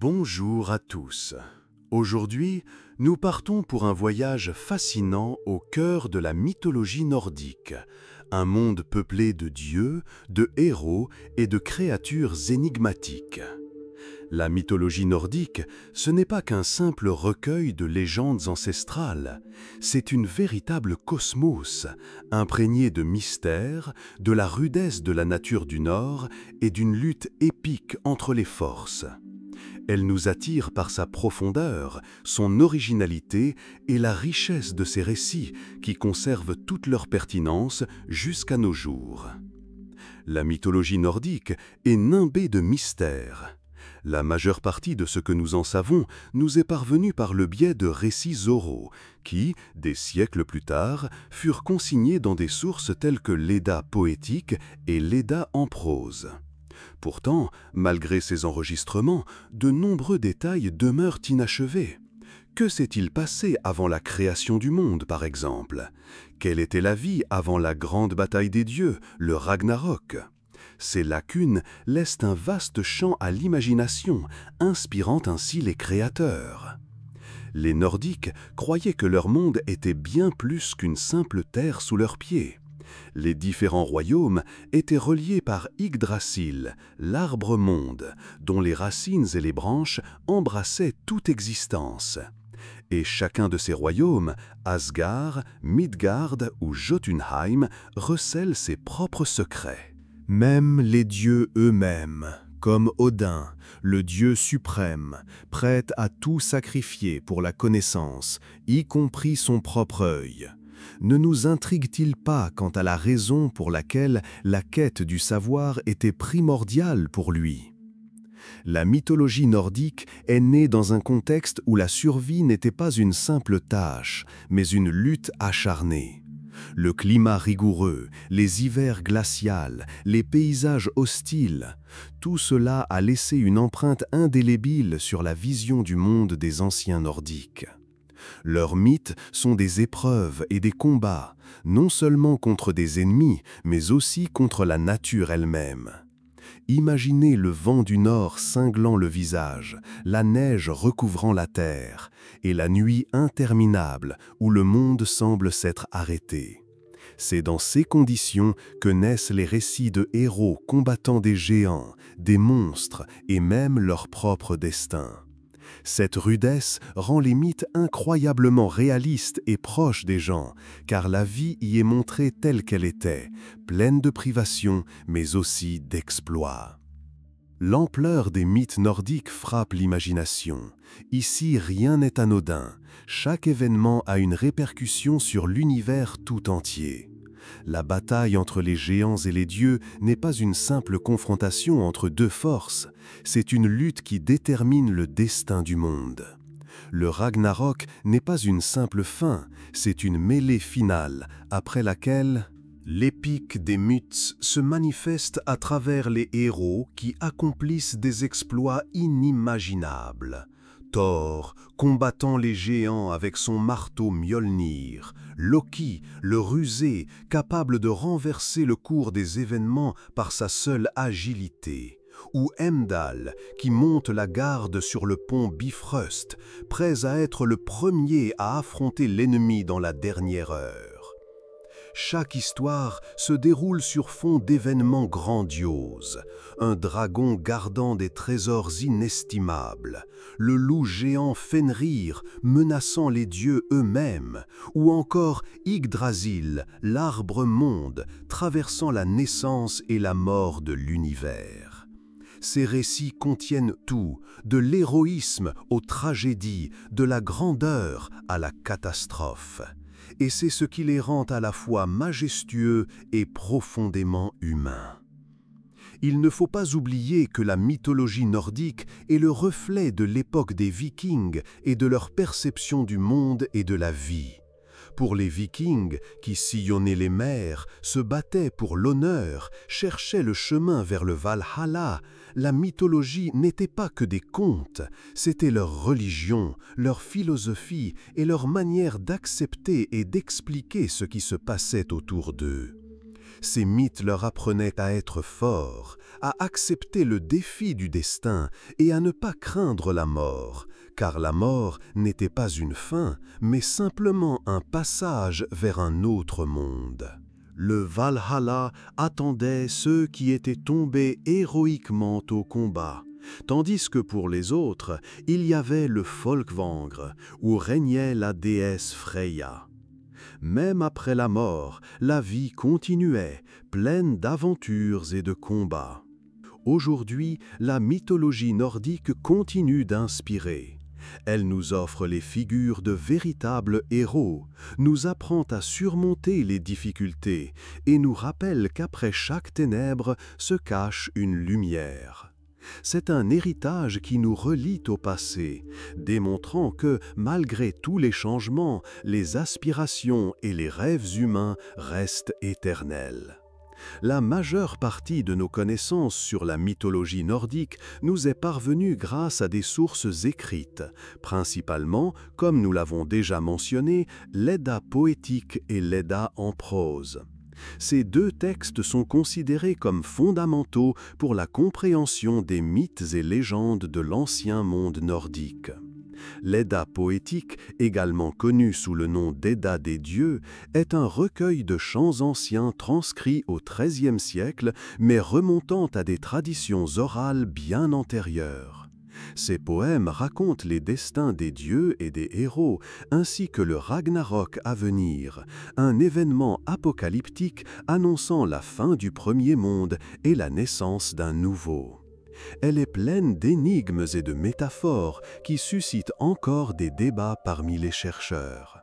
Bonjour à tous. Aujourd'hui, nous partons pour un voyage fascinant au cœur de la mythologie nordique, un monde peuplé de dieux, de héros et de créatures énigmatiques. La mythologie nordique, ce n'est pas qu'un simple recueil de légendes ancestrales, c'est une véritable cosmos, imprégnée de mystères, de la rudesse de la nature du Nord et d'une lutte épique entre les forces. Elle nous attire par sa profondeur, son originalité et la richesse de ses récits qui conservent toute leur pertinence jusqu'à nos jours. La mythologie nordique est nimbée de mystères. La majeure partie de ce que nous en savons nous est parvenue par le biais de récits oraux qui, des siècles plus tard, furent consignés dans des sources telles que l'Edda poétique et l'Edda en prose. Pourtant, malgré ces enregistrements, de nombreux détails demeurent inachevés. Que s'est-il passé avant la création du monde, par exemple? Quelle était la vie avant la grande bataille des dieux, le Ragnarok? Ces lacunes laissent un vaste champ à l'imagination, inspirant ainsi les créateurs. Les Nordiques croyaient que leur monde était bien plus qu'une simple terre sous leurs pieds. Les différents royaumes étaient reliés par Yggdrasil, l'arbre-monde, dont les racines et les branches embrassaient toute existence. Et chacun de ces royaumes, Asgard, Midgard ou Jotunheim, recèle ses propres secrets. Même les dieux eux-mêmes, comme Odin, le dieu suprême, prêt à tout sacrifier pour la connaissance, y compris son propre œil, ne nous intrigue-t-il pas quant à la raison pour laquelle la quête du savoir était primordiale pour lui? La mythologie nordique est née dans un contexte où la survie n'était pas une simple tâche, mais une lutte acharnée. Le climat rigoureux, les hivers glacials, les paysages hostiles, tout cela a laissé une empreinte indélébile sur la vision du monde des anciens nordiques. Leurs mythes sont des épreuves et des combats, non seulement contre des ennemis, mais aussi contre la nature elle-même. Imaginez le vent du nord cinglant le visage, la neige recouvrant la terre, et la nuit interminable où le monde semble s'être arrêté. C'est dans ces conditions que naissent les récits de héros combattant des géants, des monstres et même leur propre destin. Cette rudesse rend les mythes incroyablement réalistes et proches des gens, car la vie y est montrée telle qu'elle était, pleine de privations, mais aussi d'exploits. L'ampleur des mythes nordiques frappe l'imagination. Ici, rien n'est anodin. Chaque événement a une répercussion sur l'univers tout entier. La bataille entre les géants et les dieux n'est pas une simple confrontation entre deux forces, c'est une lutte qui détermine le destin du monde. Le Ragnarok n'est pas une simple fin, c'est une mêlée finale, après laquelle l'épique des mythes se manifeste à travers les héros qui accomplissent des exploits inimaginables. Thor, combattant les géants avec son marteau Mjolnir, Loki, le rusé, capable de renverser le cours des événements par sa seule agilité, ou Heimdall, qui monte la garde sur le pont Bifrost, prêt à être le premier à affronter l'ennemi dans la dernière heure. Chaque histoire se déroule sur fond d'événements grandioses. Un dragon gardant des trésors inestimables, le loup géant Fenrir menaçant les dieux eux-mêmes, ou encore Yggdrasil, l'arbre-monde, traversant la naissance et la mort de l'univers. Ces récits contiennent tout, de l'héroïsme aux tragédies, de la grandeur à la catastrophe. Et c'est ce qui les rend à la fois majestueux et profondément humains. Il ne faut pas oublier que la mythologie nordique est le reflet de l'époque des Vikings et de leur perception du monde et de la vie. Pour les Vikings, qui sillonnaient les mers, se battaient pour l'honneur, cherchaient le chemin vers le Valhalla, la mythologie n'était pas que des contes, c'était leur religion, leur philosophie et leur manière d'accepter et d'expliquer ce qui se passait autour d'eux. Ces mythes leur apprenaient à être forts, à accepter le défi du destin et à ne pas craindre la mort, car la mort n'était pas une fin, mais simplement un passage vers un autre monde. Le Valhalla attendait ceux qui étaient tombés héroïquement au combat, tandis que pour les autres, il y avait le Folkvangr, où régnait la déesse Freya. Même après la mort, la vie continuait, pleine d'aventures et de combats. Aujourd'hui, la mythologie nordique continue d'inspirer. Elle nous offre les figures de véritables héros, nous apprend à surmonter les difficultés et nous rappelle qu'après chaque ténèbre se cache une lumière. C'est un héritage qui nous relie au passé, démontrant que, malgré tous les changements, les aspirations et les rêves humains restent éternels. La majeure partie de nos connaissances sur la mythologie nordique nous est parvenue grâce à des sources écrites, principalement, comme nous l'avons déjà mentionné, l'Edda poétique et l'Edda en prose. Ces deux textes sont considérés comme fondamentaux pour la compréhension des mythes et légendes de l'ancien monde nordique. L'Edda poétique, également connue sous le nom d'Edda des dieux, est un recueil de chants anciens transcrits au XIIIe siècle, mais remontant à des traditions orales bien antérieures. Ces poèmes racontent les destins des dieux et des héros, ainsi que le Ragnarok à venir, un événement apocalyptique annonçant la fin du premier monde et la naissance d'un nouveau. Elle est pleine d'énigmes et de métaphores qui suscitent encore des débats parmi les chercheurs.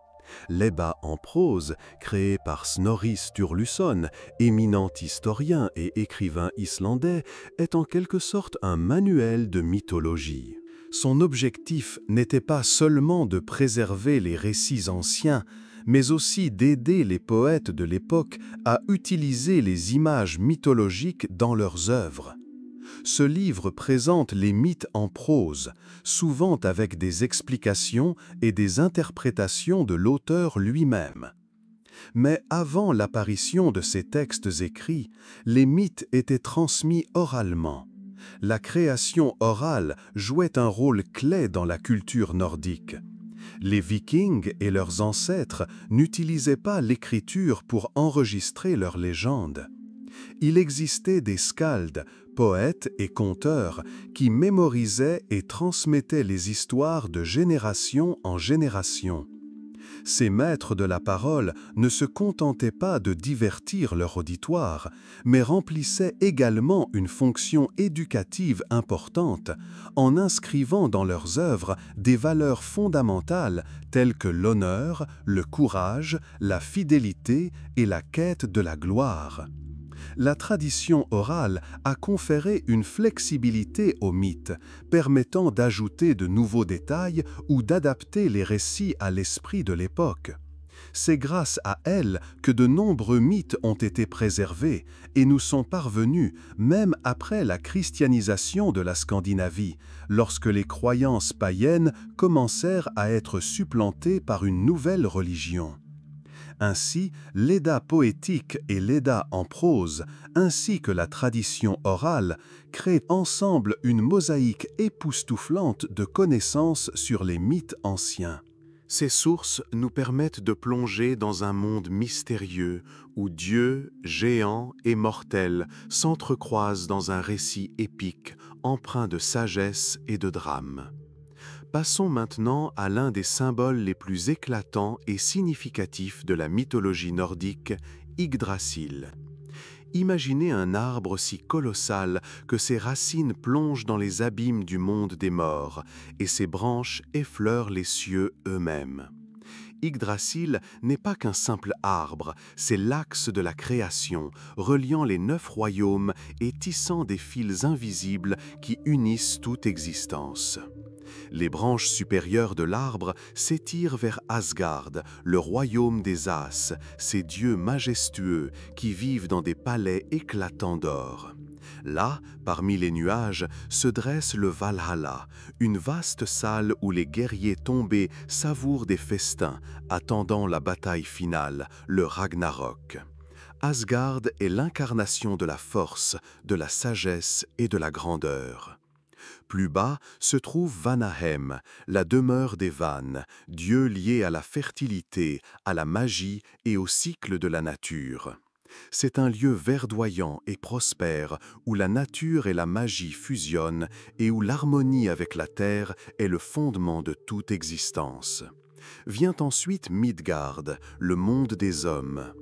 L'Edda en prose, créé par Snorri Sturluson, éminent historien et écrivain islandais, est en quelque sorte un manuel de mythologie. Son objectif n'était pas seulement de préserver les récits anciens, mais aussi d'aider les poètes de l'époque à utiliser les images mythologiques dans leurs œuvres. Ce livre présente les mythes en prose, souvent avec des explications et des interprétations de l'auteur lui-même. Mais avant l'apparition de ces textes écrits, les mythes étaient transmis oralement. La création orale jouait un rôle clé dans la culture nordique. Les Vikings et leurs ancêtres n'utilisaient pas l'écriture pour enregistrer leurs légendes. Il existait des skalds, poètes et conteurs qui mémorisaient et transmettaient les histoires de génération en génération. Ces maîtres de la parole ne se contentaient pas de divertir leur auditoire, mais remplissaient également une fonction éducative importante en inscrivant dans leurs œuvres des valeurs fondamentales telles que l'honneur, le courage, la fidélité et la quête de la gloire. La tradition orale a conféré une flexibilité au mythe, permettant d'ajouter de nouveaux détails ou d'adapter les récits à l'esprit de l'époque. C'est grâce à elle que de nombreux mythes ont été préservés et nous sont parvenus même après la christianisation de la Scandinavie, lorsque les croyances païennes commencèrent à être supplantées par une nouvelle religion. Ainsi, l'Edda poétique et l'Edda en prose, ainsi que la tradition orale, créent ensemble une mosaïque époustouflante de connaissances sur les mythes anciens. Ces sources nous permettent de plonger dans un monde mystérieux où dieux, géants et mortels s'entrecroisent dans un récit épique, empreint de sagesse et de drame. Passons maintenant à l'un des symboles les plus éclatants et significatifs de la mythologie nordique, Yggdrasil. Imaginez un arbre si colossal que ses racines plongent dans les abîmes du monde des morts et ses branches effleurent les cieux eux-mêmes. Yggdrasil n'est pas qu'un simple arbre, c'est l'axe de la création, reliant les 9 royaumes et tissant des fils invisibles qui unissent toute existence. Les branches supérieures de l'arbre s'étirent vers Asgard, le royaume des As, ces dieux majestueux qui vivent dans des palais éclatants d'or. Là, parmi les nuages, se dresse le Valhalla, une vaste salle où les guerriers tombés savourent des festins, attendant la bataille finale, le Ragnarok. Asgard est l'incarnation de la force, de la sagesse et de la grandeur. Plus bas se trouve Vanaheim, la demeure des Vannes, dieu lié à la fertilité, à la magie et au cycle de la nature. C'est un lieu verdoyant et prospère où la nature et la magie fusionnent et où l'harmonie avec la terre est le fondement de toute existence. Vient ensuite Midgard, le monde des hommes.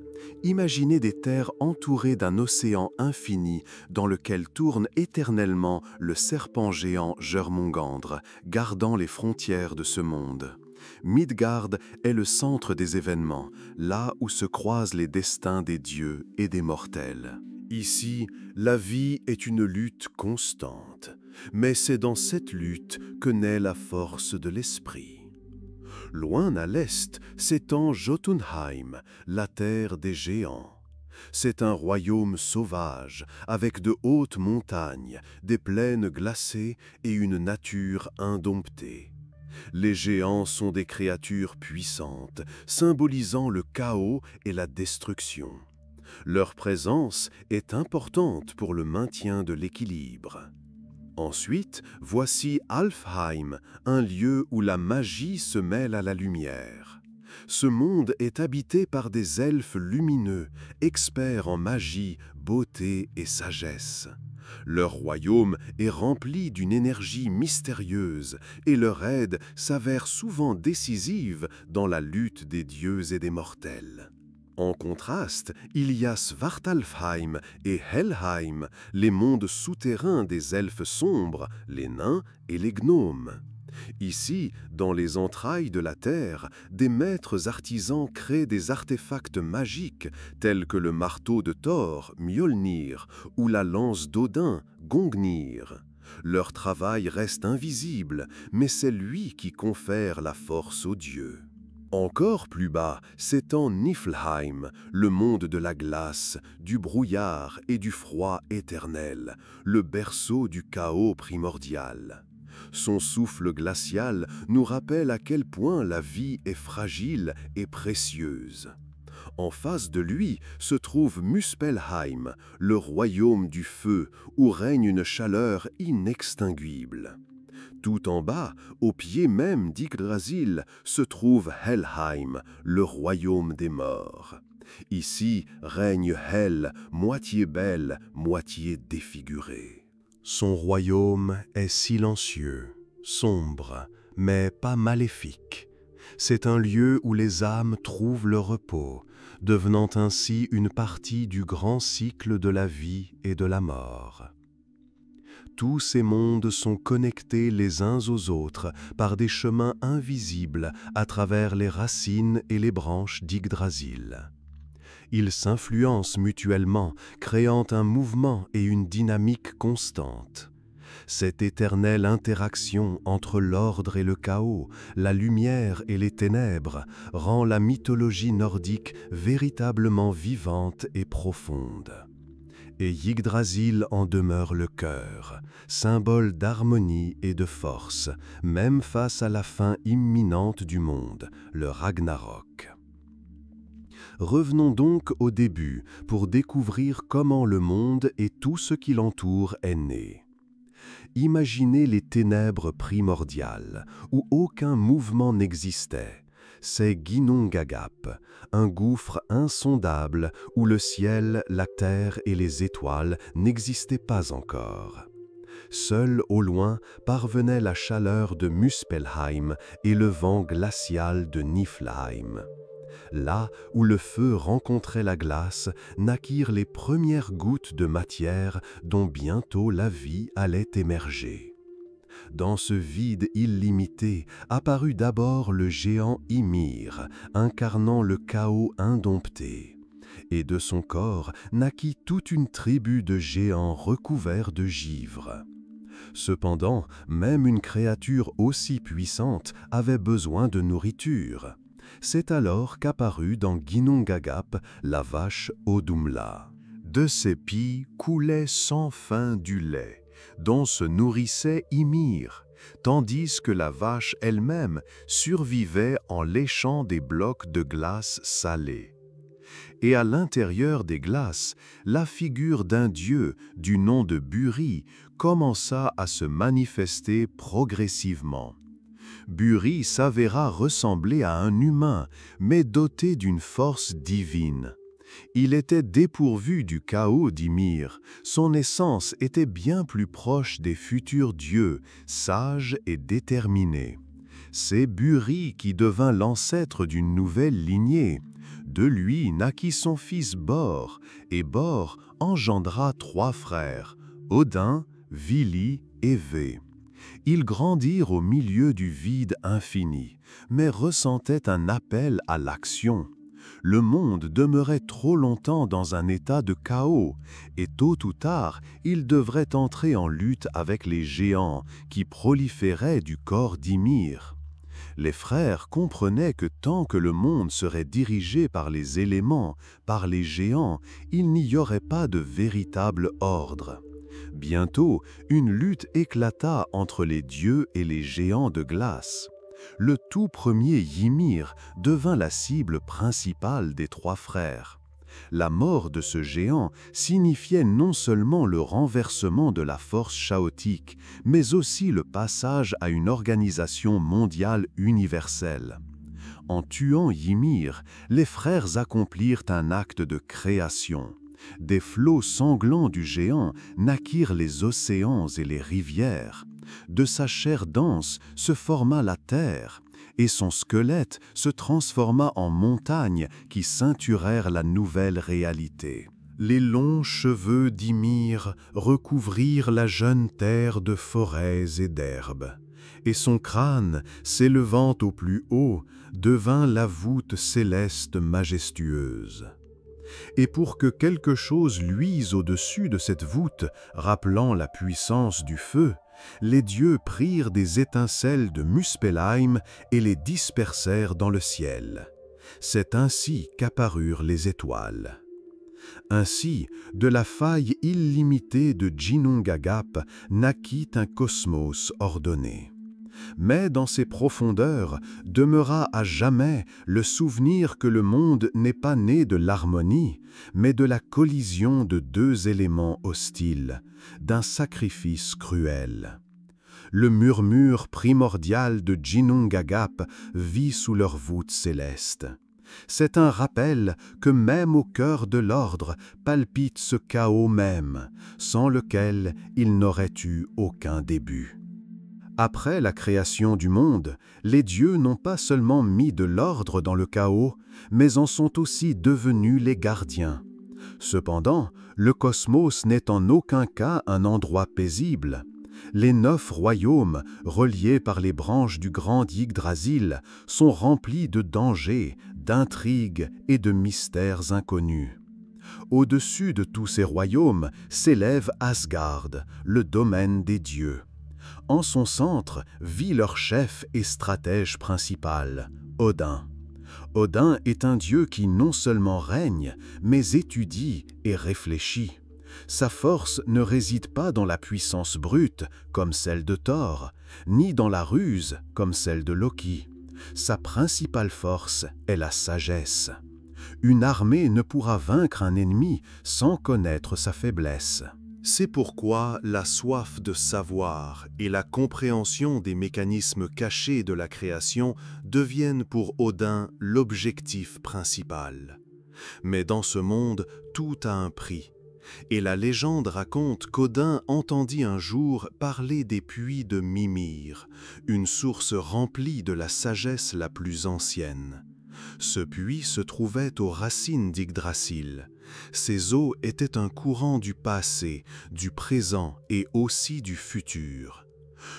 Imaginez des terres entourées d'un océan infini dans lequel tourne éternellement le serpent géant Jörmungandr, gardant les frontières de ce monde. Midgard est le centre des événements, là où se croisent les destins des dieux et des mortels. Ici, la vie est une lutte constante, mais c'est dans cette lutte que naît la force de l'esprit. Loin à l'est s'étend Jotunheim, la terre des géants. C'est un royaume sauvage, avec de hautes montagnes, des plaines glacées et une nature indomptée. Les géants sont des créatures puissantes, symbolisant le chaos et la destruction. Leur présence est importante pour le maintien de l'équilibre. Ensuite, voici Alfheim, un lieu où la magie se mêle à la lumière. Ce monde est habité par des elfes lumineux, experts en magie, beauté et sagesse. Leur royaume est rempli d'une énergie mystérieuse et leur aide s'avère souvent décisive dans la lutte des dieux et des mortels. En contraste, il y a Svartalfheim et Helheim, les mondes souterrains des elfes sombres, les nains et les gnomes. Ici, dans les entrailles de la terre, des maîtres artisans créent des artefacts magiques tels que le marteau de Thor, Mjolnir, ou la lance d'Odin, Gongnir. Leur travail reste invisible, mais c'est lui qui confère la force aux dieux. Encore plus bas s'étend Niflheim, le monde de la glace, du brouillard et du froid éternel, le berceau du chaos primordial. Son souffle glacial nous rappelle à quel point la vie est fragile et précieuse. En face de lui se trouve Muspelheim, le royaume du feu, où règne une chaleur inextinguible. Tout en bas, au pied même d'Yggdrasil, se trouve Helheim, le royaume des morts. Ici règne Hel, moitié belle, moitié défigurée. Son royaume est silencieux, sombre, mais pas maléfique. C'est un lieu où les âmes trouvent le repos, devenant ainsi une partie du grand cycle de la vie et de la mort. Tous ces mondes sont connectés les uns aux autres par des chemins invisibles à travers les racines et les branches d'Yggdrasil. Ils s'influencent mutuellement, créant un mouvement et une dynamique constante. Cette éternelle interaction entre l'ordre et le chaos, la lumière et les ténèbres, rend la mythologie nordique véritablement vivante et profonde. Et Yggdrasil en demeure le cœur, symbole d'harmonie et de force, même face à la fin imminente du monde, le Ragnarok. Revenons donc au début pour découvrir comment le monde et tout ce qui l'entoure est né. Imaginez les ténèbres primordiales, où aucun mouvement n'existait. C'est Ginnungagap, un gouffre insondable où le ciel, la terre et les étoiles n'existaient pas encore. Seule au loin parvenait la chaleur de Muspelheim et le vent glacial de Niflheim. Là où le feu rencontrait la glace, naquirent les premières gouttes de matière dont bientôt la vie allait émerger. Dans ce vide illimité apparut d'abord le géant Ymir, incarnant le chaos indompté. Et de son corps naquit toute une tribu de géants recouverts de givre. Cependant, même une créature aussi puissante avait besoin de nourriture. C'est alors qu'apparut dans Ginnungagap la vache Audumla. De ses pieds coulait sans fin du lait, dont se nourrissait Ymir, tandis que la vache elle-même survivait en léchant des blocs de glace salée. et à l'intérieur des glaces, la figure d'un dieu du nom de Buri commença à se manifester progressivement. Buri s'avéra ressembler à un humain, mais doté d'une force divine. Il était dépourvu du chaos d'Ymir, son essence était bien plus proche des futurs dieux, sages et déterminés. C'est Buri qui devint l'ancêtre d'une nouvelle lignée. De lui naquit son fils Bor, et Bor engendra 3 frères, Odin, Vili et Vé. Ils grandirent au milieu du vide infini, mais ressentaient un appel à l'action. Le monde demeurait trop longtemps dans un état de chaos, et tôt ou tard, il devrait entrer en lutte avec les géants qui proliféraient du corps d'Ymir. Les frères comprenaient que tant que le monde serait dirigé par les éléments, par les géants, il n'y aurait pas de véritable ordre. Bientôt, une lutte éclata entre les dieux et les géants de glace. Le tout premier Ymir devint la cible principale des 3 frères. La mort de ce géant signifiait non seulement le renversement de la force chaotique, mais aussi le passage à une organisation mondiale universelle. En tuant Ymir, les frères accomplirent un acte de création. Des flots sanglants du géant naquirent les océans et les rivières. De sa chair dense se forma la terre, et son squelette se transforma en montagnes qui ceinturèrent la nouvelle réalité. Les longs cheveux d'Ymir recouvrirent la jeune terre de forêts et d'herbes, et son crâne, s'élevant au plus haut, devint la voûte céleste majestueuse. Et pour que quelque chose luise au-dessus de cette voûte, rappelant la puissance du feu, les dieux prirent des étincelles de Muspelheim et les dispersèrent dans le ciel. C'est ainsi qu'apparurent les étoiles. Ainsi, de la faille illimitée de Ginnungagap naquit un cosmos ordonné. Mais dans ses profondeurs demeura à jamais le souvenir que le monde n'est pas né de l'harmonie, mais de la collision de 2 éléments hostiles, d'un sacrifice cruel. Le murmure primordial de Ginnungagap vit sous leur voûte céleste. C'est un rappel que même au cœur de l'ordre palpite ce chaos même, sans lequel il n'aurait eu aucun début. Après la création du monde, les dieux n'ont pas seulement mis de l'ordre dans le chaos, mais en sont aussi devenus les gardiens. Cependant, le cosmos n'est en aucun cas un endroit paisible. Les 9 royaumes, reliés par les branches du grand Yggdrasil, sont remplis de dangers, d'intrigues et de mystères inconnus. Au-dessus de tous ces royaumes s'élève Asgard, le domaine des dieux. En son centre vit leur chef et stratège principal, Odin. Odin est un dieu qui non seulement règne, mais étudie et réfléchit. Sa force ne réside pas dans la puissance brute, comme celle de Thor, ni dans la ruse, comme celle de Loki. Sa principale force est la sagesse. Une armée ne pourra vaincre un ennemi sans connaître sa faiblesse. C'est pourquoi la soif de savoir et la compréhension des mécanismes cachés de la création deviennent pour Odin l'objectif principal. Mais dans ce monde, tout a un prix. Et la légende raconte qu'Odin entendit un jour parler des puits de Mimir, une source remplie de la sagesse la plus ancienne. Ce puits se trouvait aux racines d'Yggdrasil. Ces eaux étaient un courant du passé, du présent et aussi du futur.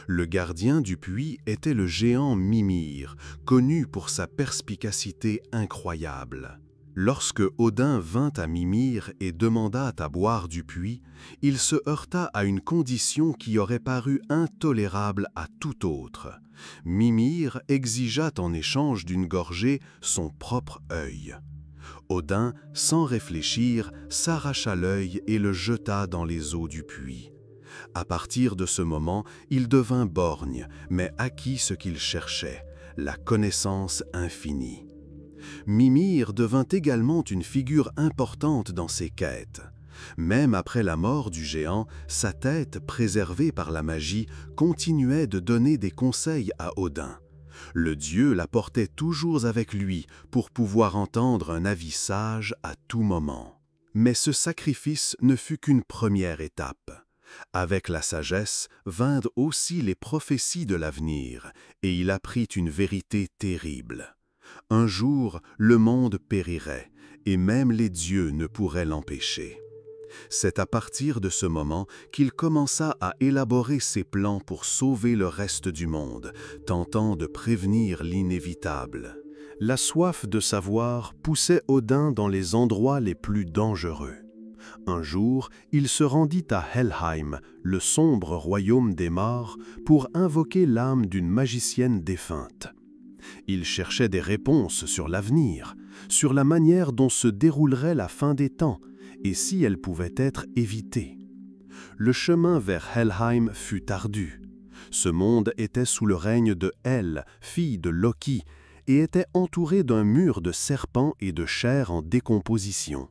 Le gardien du puits était le géant Mimir, connu pour sa perspicacité incroyable. Lorsque Odin vint à Mimir et demanda à boire du puits, il se heurta à une condition qui aurait paru intolérable à tout autre. Mimir exigea en échange d'une gorgée son propre œil. Odin, sans réfléchir, s'arracha l'œil et le jeta dans les eaux du puits. À partir de ce moment, il devint borgne, mais acquit ce qu'il cherchait, la connaissance infinie. Mimir devint également une figure importante dans ses quêtes. Même après la mort du géant, sa tête, préservée par la magie, continuait de donner des conseils à Odin. Le dieu la portait toujours avec lui pour pouvoir entendre un avis sage à tout moment. Mais ce sacrifice ne fut qu'une première étape. Avec la sagesse vinrent aussi les prophéties de l'avenir, et il apprit une vérité terrible. Un jour, le monde périrait, et même les dieux ne pourraient l'empêcher. C'est à partir de ce moment qu'il commença à élaborer ses plans pour sauver le reste du monde, tentant de prévenir l'inévitable. La soif de savoir poussait Odin dans les endroits les plus dangereux. Un jour, il se rendit à Helheim, le sombre royaume des morts, pour invoquer l'âme d'une magicienne défunte. Il cherchait des réponses sur l'avenir, sur la manière dont se déroulerait la fin des temps, et si elle pouvait être évitée. Le chemin vers Helheim fut ardu. Ce monde était sous le règne de Hel, fille de Loki, et était entouré d'un mur de serpents et de chair en décomposition.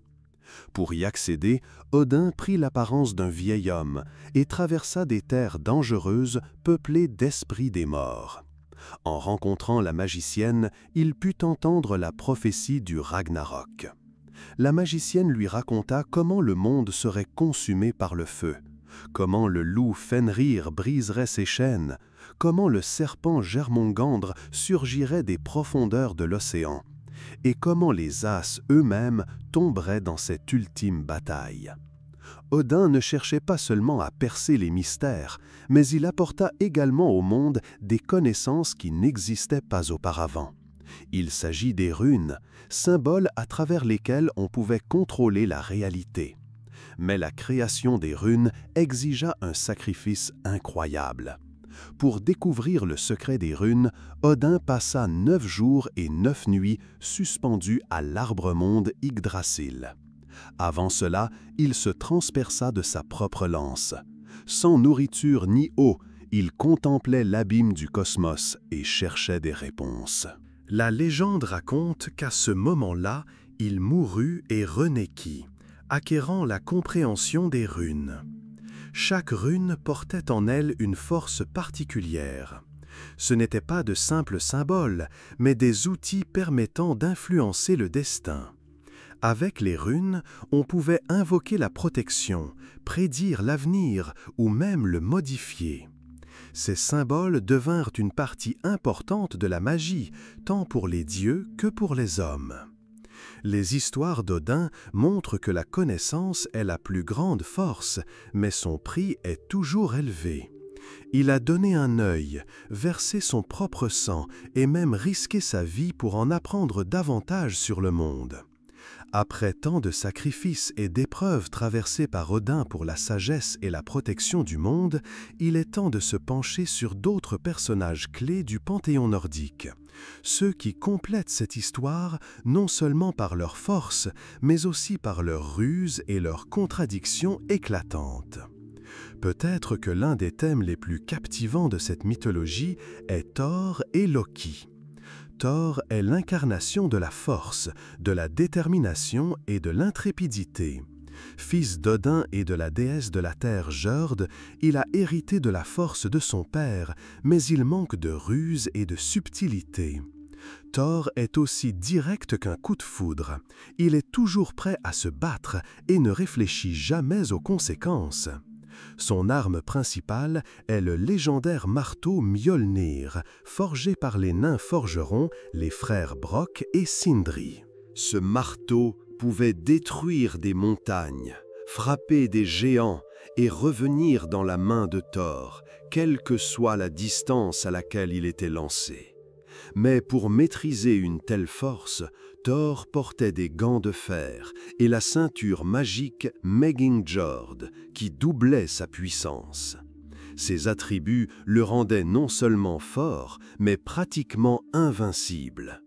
Pour y accéder, Odin prit l'apparence d'un vieil homme et traversa des terres dangereuses peuplées d'esprits des morts. En rencontrant la magicienne, il put entendre la prophétie du Ragnarok. La magicienne lui raconta comment le monde serait consumé par le feu, comment le loup Fenrir briserait ses chaînes, comment le serpent Germongandre surgirait des profondeurs de l'océan, et comment les As eux-mêmes tomberaient dans cette ultime bataille. Odin ne cherchait pas seulement à percer les mystères, mais il apporta également au monde des connaissances qui n'existaient pas auparavant. Il s'agit des runes, symboles à travers lesquels on pouvait contrôler la réalité. Mais la création des runes exigea un sacrifice incroyable. Pour découvrir le secret des runes, Odin passa 9 jours et 9 nuits suspendu à l'arbre-monde Yggdrasil. Avant cela, il se transperça de sa propre lance. Sans nourriture ni eau, il contemplait l'abîme du cosmos et cherchait des réponses. La légende raconte qu'à ce moment-là, il mourut et renaquit, acquérant la compréhension des runes. Chaque rune portait en elle une force particulière. Ce n'étaient pas de simples symboles, mais des outils permettant d'influencer le destin. Avec les runes, on pouvait invoquer la protection, prédire l'avenir ou même le modifier. Ces symboles devinrent une partie importante de la magie, tant pour les dieux que pour les hommes. Les histoires d'Odin montrent que la connaissance est la plus grande force, mais son prix est toujours élevé. Il a donné un œil, versé son propre sang et même risqué sa vie pour en apprendre davantage sur le monde. Après tant de sacrifices et d'épreuves traversées par Odin pour la sagesse et la protection du monde, il est temps de se pencher sur d'autres personnages clés du panthéon nordique. Ceux qui complètent cette histoire non seulement par leur force, mais aussi par leurs ruses et leurs contradictions éclatantes. Peut-être que l'un des thèmes les plus captivants de cette mythologie est Thor et Loki. Thor est l'incarnation de la force, de la détermination et de l'intrépidité. Fils d'Odin et de la déesse de la terre Jörd, il a hérité de la force de son père, mais il manque de ruse et de subtilité. Thor est aussi direct qu'un coup de foudre. Il est toujours prêt à se battre et ne réfléchit jamais aux conséquences. Son arme principale est le légendaire marteau Mjolnir, forgé par les nains forgerons, les frères Brok et Sindri. Ce marteau pouvait détruire des montagnes, frapper des géants et revenir dans la main de Thor, quelle que soit la distance à laquelle il était lancé. Mais pour maîtriser une telle force, Thor portait des gants de fer et la ceinture magique Meggingjord qui doublait sa puissance. Ces attributs le rendaient non seulement fort, mais pratiquement invincible.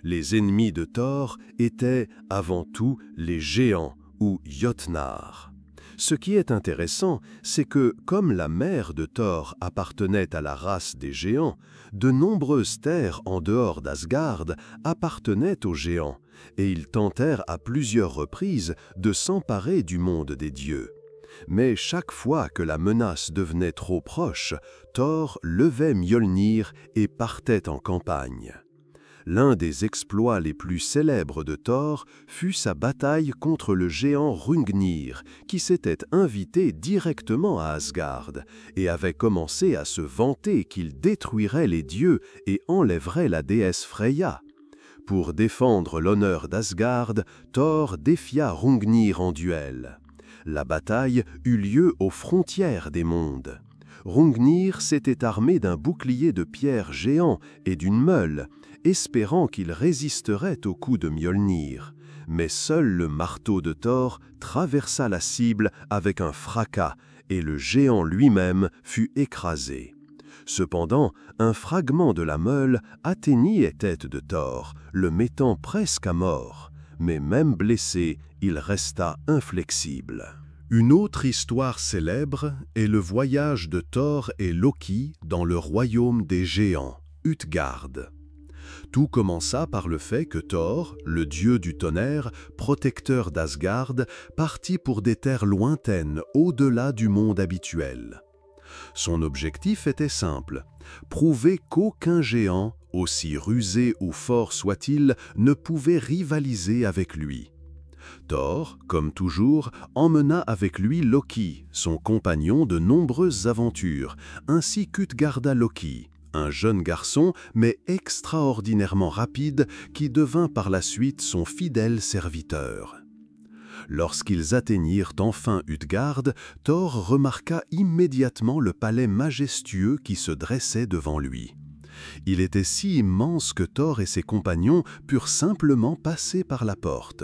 Les ennemis de Thor étaient avant tout les géants ou Jotnar. Ce qui est intéressant, c'est que, comme la mère de Thor appartenait à la race des géants, de nombreuses terres en dehors d'Asgard appartenaient aux géants, et ils tentèrent à plusieurs reprises de s'emparer du monde des dieux. Mais chaque fois que la menace devenait trop proche, Thor levait Mjolnir et partait en campagne. L'un des exploits les plus célèbres de Thor fut sa bataille contre le géant Hrungnir, qui s'était invité directement à Asgard et avait commencé à se vanter qu'il détruirait les dieux et enlèverait la déesse Freya. Pour défendre l'honneur d'Asgard, Thor défia Hrungnir en duel. La bataille eut lieu aux frontières des mondes. Hrungnir s'était armé d'un bouclier de pierre géant et d'une meule, espérant qu'il résisterait au coup de Mjolnir. Mais seul le marteau de Thor traversa la cible avec un fracas, et le géant lui-même fut écrasé. Cependant, un fragment de la meule atteignit la tête de Thor, le mettant presque à mort. Mais même blessé, il resta inflexible. Une autre histoire célèbre est le voyage de Thor et Loki dans le royaume des géants, Utgard. Tout commença par le fait que Thor, le dieu du tonnerre, protecteur d'Asgard, partit pour des terres lointaines au-delà du monde habituel. Son objectif était simple, prouver qu'aucun géant, aussi rusé ou fort soit-il, ne pouvait rivaliser avec lui. Thor, comme toujours, emmena avec lui Loki, son compagnon de nombreuses aventures, ainsi qu'Utgarda-Loki, un jeune garçon mais extraordinairement rapide qui devint par la suite son fidèle serviteur. Lorsqu'ils atteignirent enfin Utgard, Thor remarqua immédiatement le palais majestueux qui se dressait devant lui. Il était si immense que Thor et ses compagnons purent simplement passer par la porte.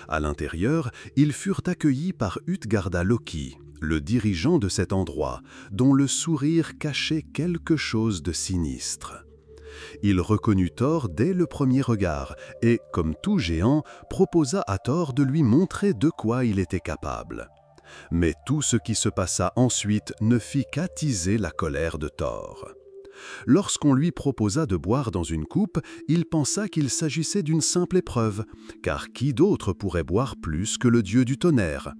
À l'intérieur, ils furent accueillis par Utgarda-Loki, le dirigeant de cet endroit, dont le sourire cachait quelque chose de sinistre. Il reconnut Thor dès le premier regard et, comme tout géant, proposa à Thor de lui montrer de quoi il était capable. Mais tout ce qui se passa ensuite ne fit qu'attiser la colère de Thor. Lorsqu'on lui proposa de boire dans une coupe, il pensa qu'il s'agissait d'une simple épreuve, car qui d'autre pourrait boire plus que le dieu du tonnerre?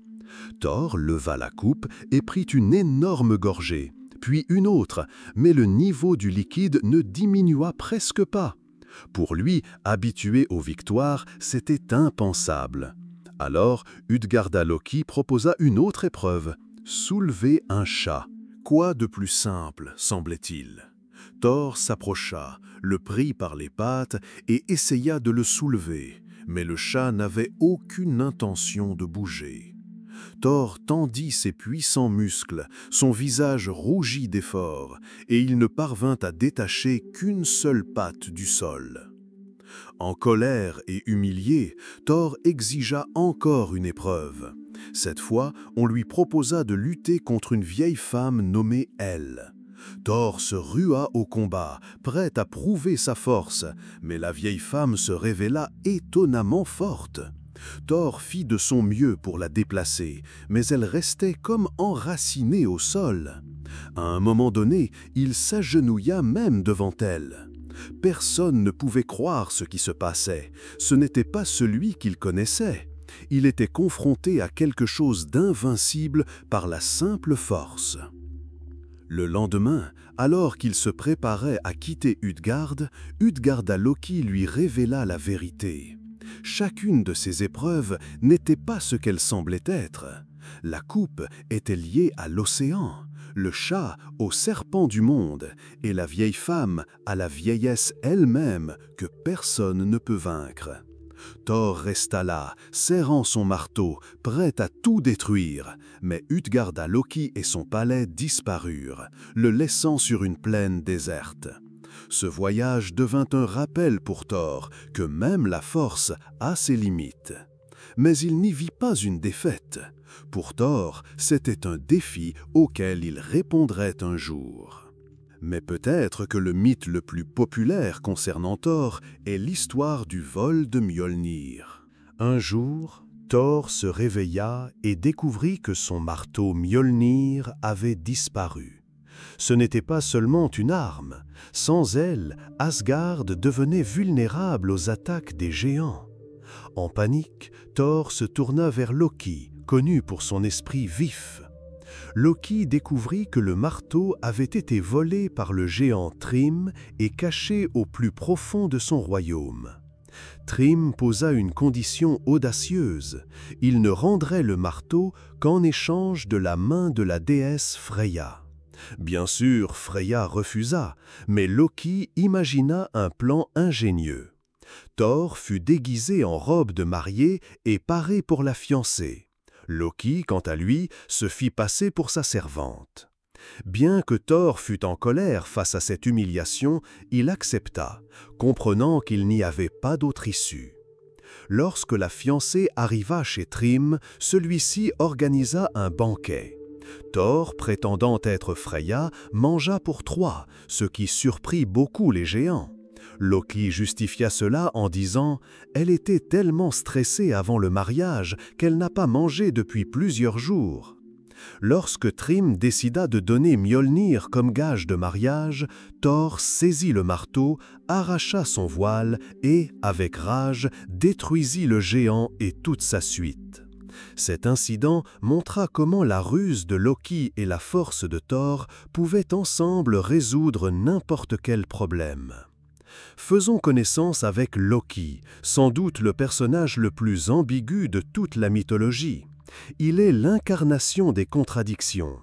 Thor leva la coupe et prit une énorme gorgée, puis une autre, mais le niveau du liquide ne diminua presque pas. Pour lui, habitué aux victoires, c'était impensable. Alors, Utgarda-Loki proposa une autre épreuve, soulever un chat. Quoi de plus simple, semblait-il? Thor s'approcha, le prit par les pattes et essaya de le soulever, mais le chat n'avait aucune intention de bouger. Thor tendit ses puissants muscles, son visage rougit d'effort, et il ne parvint à détacher qu'une seule patte du sol. En colère et humilié, Thor exigea encore une épreuve. Cette fois, on lui proposa de lutter contre une vieille femme nommée Hel. Thor se rua au combat, prêt à prouver sa force, mais la vieille femme se révéla étonnamment forte. Thor fit de son mieux pour la déplacer, mais elle restait comme enracinée au sol. À un moment donné, il s'agenouilla même devant elle. Personne ne pouvait croire ce qui se passait. Ce n'était pas celui qu'il connaissait. Il était confronté à quelque chose d'invincible par la simple force. Le lendemain, alors qu'il se préparait à quitter Utgard, Utgarda-Loki lui révéla la vérité. Chacune de ces épreuves n'était pas ce qu'elle semblait être. La coupe était liée à l'océan, le chat au serpent du monde et la vieille femme à la vieillesse elle-même que personne ne peut vaincre. Thor resta là, serrant son marteau, prêt à tout détruire, mais Utgarda-Loki et son palais disparurent, le laissant sur une plaine déserte. Ce voyage devint un rappel pour Thor que même la force a ses limites. Mais il n'y vit pas une défaite. Pour Thor, c'était un défi auquel il répondrait un jour. Mais peut-être que le mythe le plus populaire concernant Thor est l'histoire du vol de Mjolnir. Un jour, Thor se réveilla et découvrit que son marteau Mjolnir avait disparu. Ce n'était pas seulement une arme. Sans elle, Asgard devenait vulnérable aux attaques des géants. En panique, Thor se tourna vers Loki, connu pour son esprit vif. Loki découvrit que le marteau avait été volé par le géant Thrym et caché au plus profond de son royaume. Thrym posa une condition audacieuse. Il ne rendrait le marteau qu'en échange de la main de la déesse Freya. Bien sûr, Freya refusa, mais Loki imagina un plan ingénieux. Thor fut déguisé en robe de mariée et paré pour la fiancée. Loki, quant à lui, se fit passer pour sa servante. Bien que Thor fût en colère face à cette humiliation, il accepta, comprenant qu'il n'y avait pas d'autre issue. Lorsque la fiancée arriva chez Thrym, celui-ci organisa un banquet. Thor, prétendant être Freya, mangea pour 3, ce qui surprit beaucoup les géants. Loki justifia cela en disant « Elle était tellement stressée avant le mariage qu'elle n'a pas mangé depuis plusieurs jours ». Lorsque Thrym décida de donner Mjolnir comme gage de mariage, Thor saisit le marteau, arracha son voile et, avec rage, détruisit le géant et toute sa suite. Cet incident montra comment la ruse de Loki et la force de Thor pouvaient ensemble résoudre n'importe quel problème. Faisons connaissance avec Loki, sans doute le personnage le plus ambigu de toute la mythologie. Il est l'incarnation des contradictions.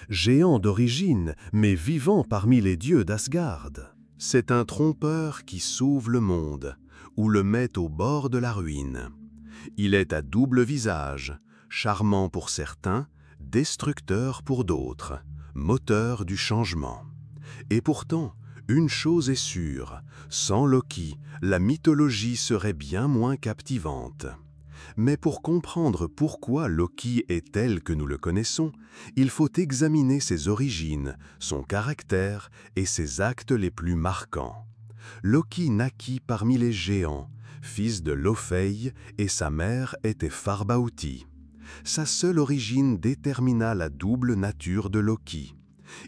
Géant d'origine, mais vivant parmi les dieux d'Asgard. C'est un trompeur qui sauve le monde, ou le met au bord de la ruine. Il est à double visage, charmant pour certains, destructeur pour d'autres, moteur du changement. Et pourtant, une chose est sûre, sans Loki, la mythologie serait bien moins captivante. Mais pour comprendre pourquoi Loki est tel que nous le connaissons, il faut examiner ses origines, son caractère et ses actes les plus marquants. Loki naquit parmi les géants, fils de Laufey, et sa mère était Farbauti. Sa seule origine détermina la double nature de Loki.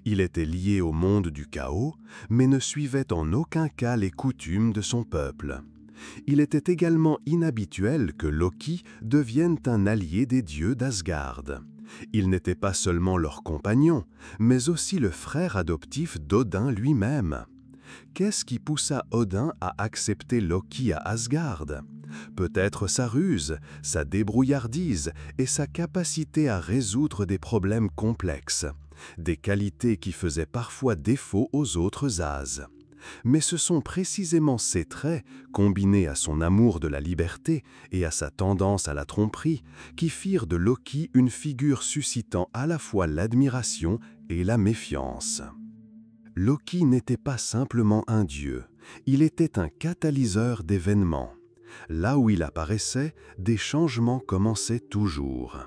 Il était lié au monde du chaos, mais ne suivait en aucun cas les coutumes de son peuple. Il était également inhabituel que Loki devienne un allié des dieux d'Asgard. Il n'était pas seulement leur compagnon, mais aussi le frère adoptif d'Odin lui-même. Qu'est-ce qui poussa Odin à accepter Loki à Asgard? Peut-être sa ruse, sa débrouillardise et sa capacité à résoudre des problèmes complexes, des qualités qui faisaient parfois défaut aux autres As. Mais ce sont précisément ces traits, combinés à son amour de la liberté et à sa tendance à la tromperie, qui firent de Loki une figure suscitant à la fois l'admiration et la méfiance. Loki n'était pas simplement un dieu, il était un catalyseur d'événements. Là où il apparaissait, des changements commençaient toujours.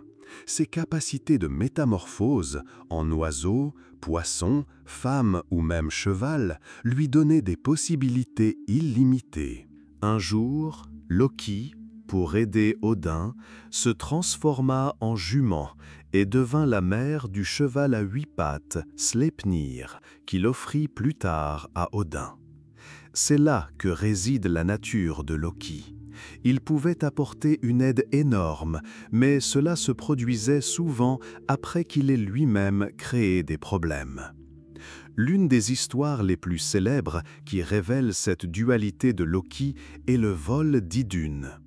Ses capacités de métamorphose, en oiseau, poisson, femme ou même cheval, lui donnaient des possibilités illimitées. Un jour, Loki, pour aider Odin, se transforma en jument et devint la mère du cheval à 8 pattes, Sleipnir, qu'il offrit plus tard à Odin. C'est là que réside la nature de Loki. Il pouvait apporter une aide énorme, mais cela se produisait souvent après qu'il ait lui-même créé des problèmes. L'une des histoires les plus célèbres qui révèle cette dualité de Loki est le vol d'Idun.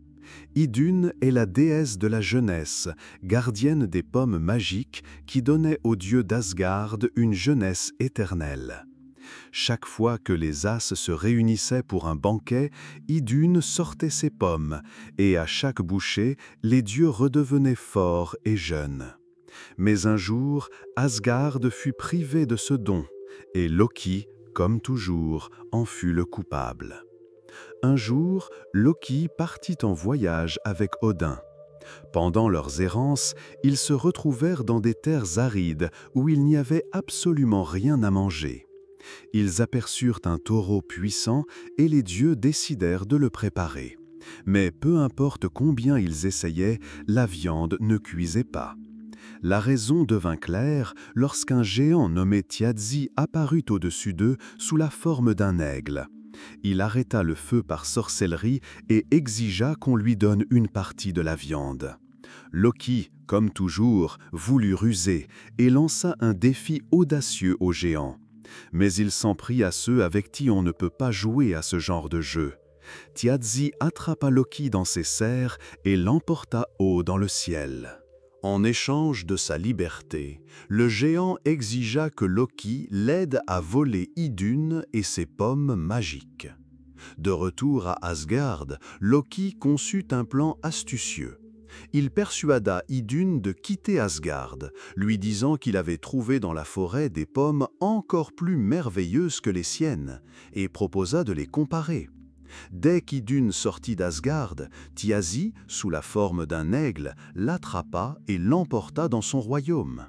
Idun est la déesse de la jeunesse, gardienne des pommes magiques qui donnait aux dieux d'Asgard une jeunesse éternelle. Chaque fois que les As se réunissaient pour un banquet, Idun sortait ses pommes, et à chaque bouchée, les dieux redevenaient forts et jeunes. Mais un jour, Asgard fut privé de ce don, et Loki, comme toujours, en fut le coupable. Un jour, Loki partit en voyage avec Odin. Pendant leurs errances, ils se retrouvèrent dans des terres arides où il n'y avait absolument rien à manger. Ils aperçurent un taureau puissant et les dieux décidèrent de le préparer. Mais peu importe combien ils essayaient, la viande ne cuisait pas. La raison devint claire lorsqu'un géant nommé Tiazi apparut au-dessus d'eux sous la forme d'un aigle. Il arrêta le feu par sorcellerie et exigea qu'on lui donne une partie de la viande. Loki, comme toujours, voulut ruser et lança un défi audacieux au géant. Mais il s'en prit à ceux avec qui on ne peut pas jouer à ce genre de jeu. Tiazi attrapa Loki dans ses serres et l'emporta haut dans le ciel. En échange de sa liberté, le géant exigea que Loki l'aide à voler Idunn et ses pommes magiques. De retour à Asgard, Loki conçut un plan astucieux. Il persuada Idunn de quitter Asgard, lui disant qu'il avait trouvé dans la forêt des pommes encore plus merveilleuses que les siennes, et proposa de les comparer. Dès qu'Idunn sortit d'Asgard, Thiazi, sous la forme d'un aigle, l'attrapa et l'emporta dans son royaume.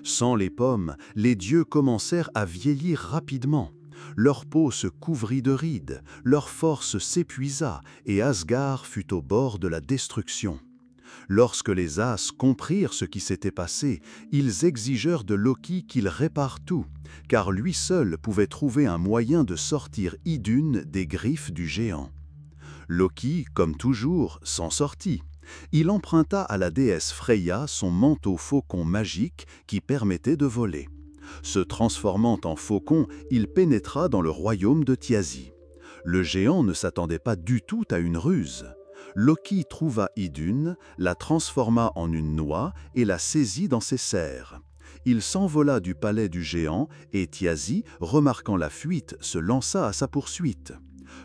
Sans les pommes, les dieux commencèrent à vieillir rapidement. Leur peau se couvrit de rides, leur force s'épuisa et Asgard fut au bord de la destruction. Lorsque les As comprirent ce qui s'était passé, ils exigèrent de Loki qu'il répare tout, car lui seul pouvait trouver un moyen de sortir Idunn des griffes du géant. Loki, comme toujours, s'en sortit. Il emprunta à la déesse Freya son manteau faucon magique qui permettait de voler. Se transformant en faucon, il pénétra dans le royaume de Thiazi. Le géant ne s'attendait pas du tout à une ruse. Loki trouva Idunn, la transforma en une noix et la saisit dans ses serres. Il s'envola du palais du géant et Thiazi, remarquant la fuite, se lança à sa poursuite.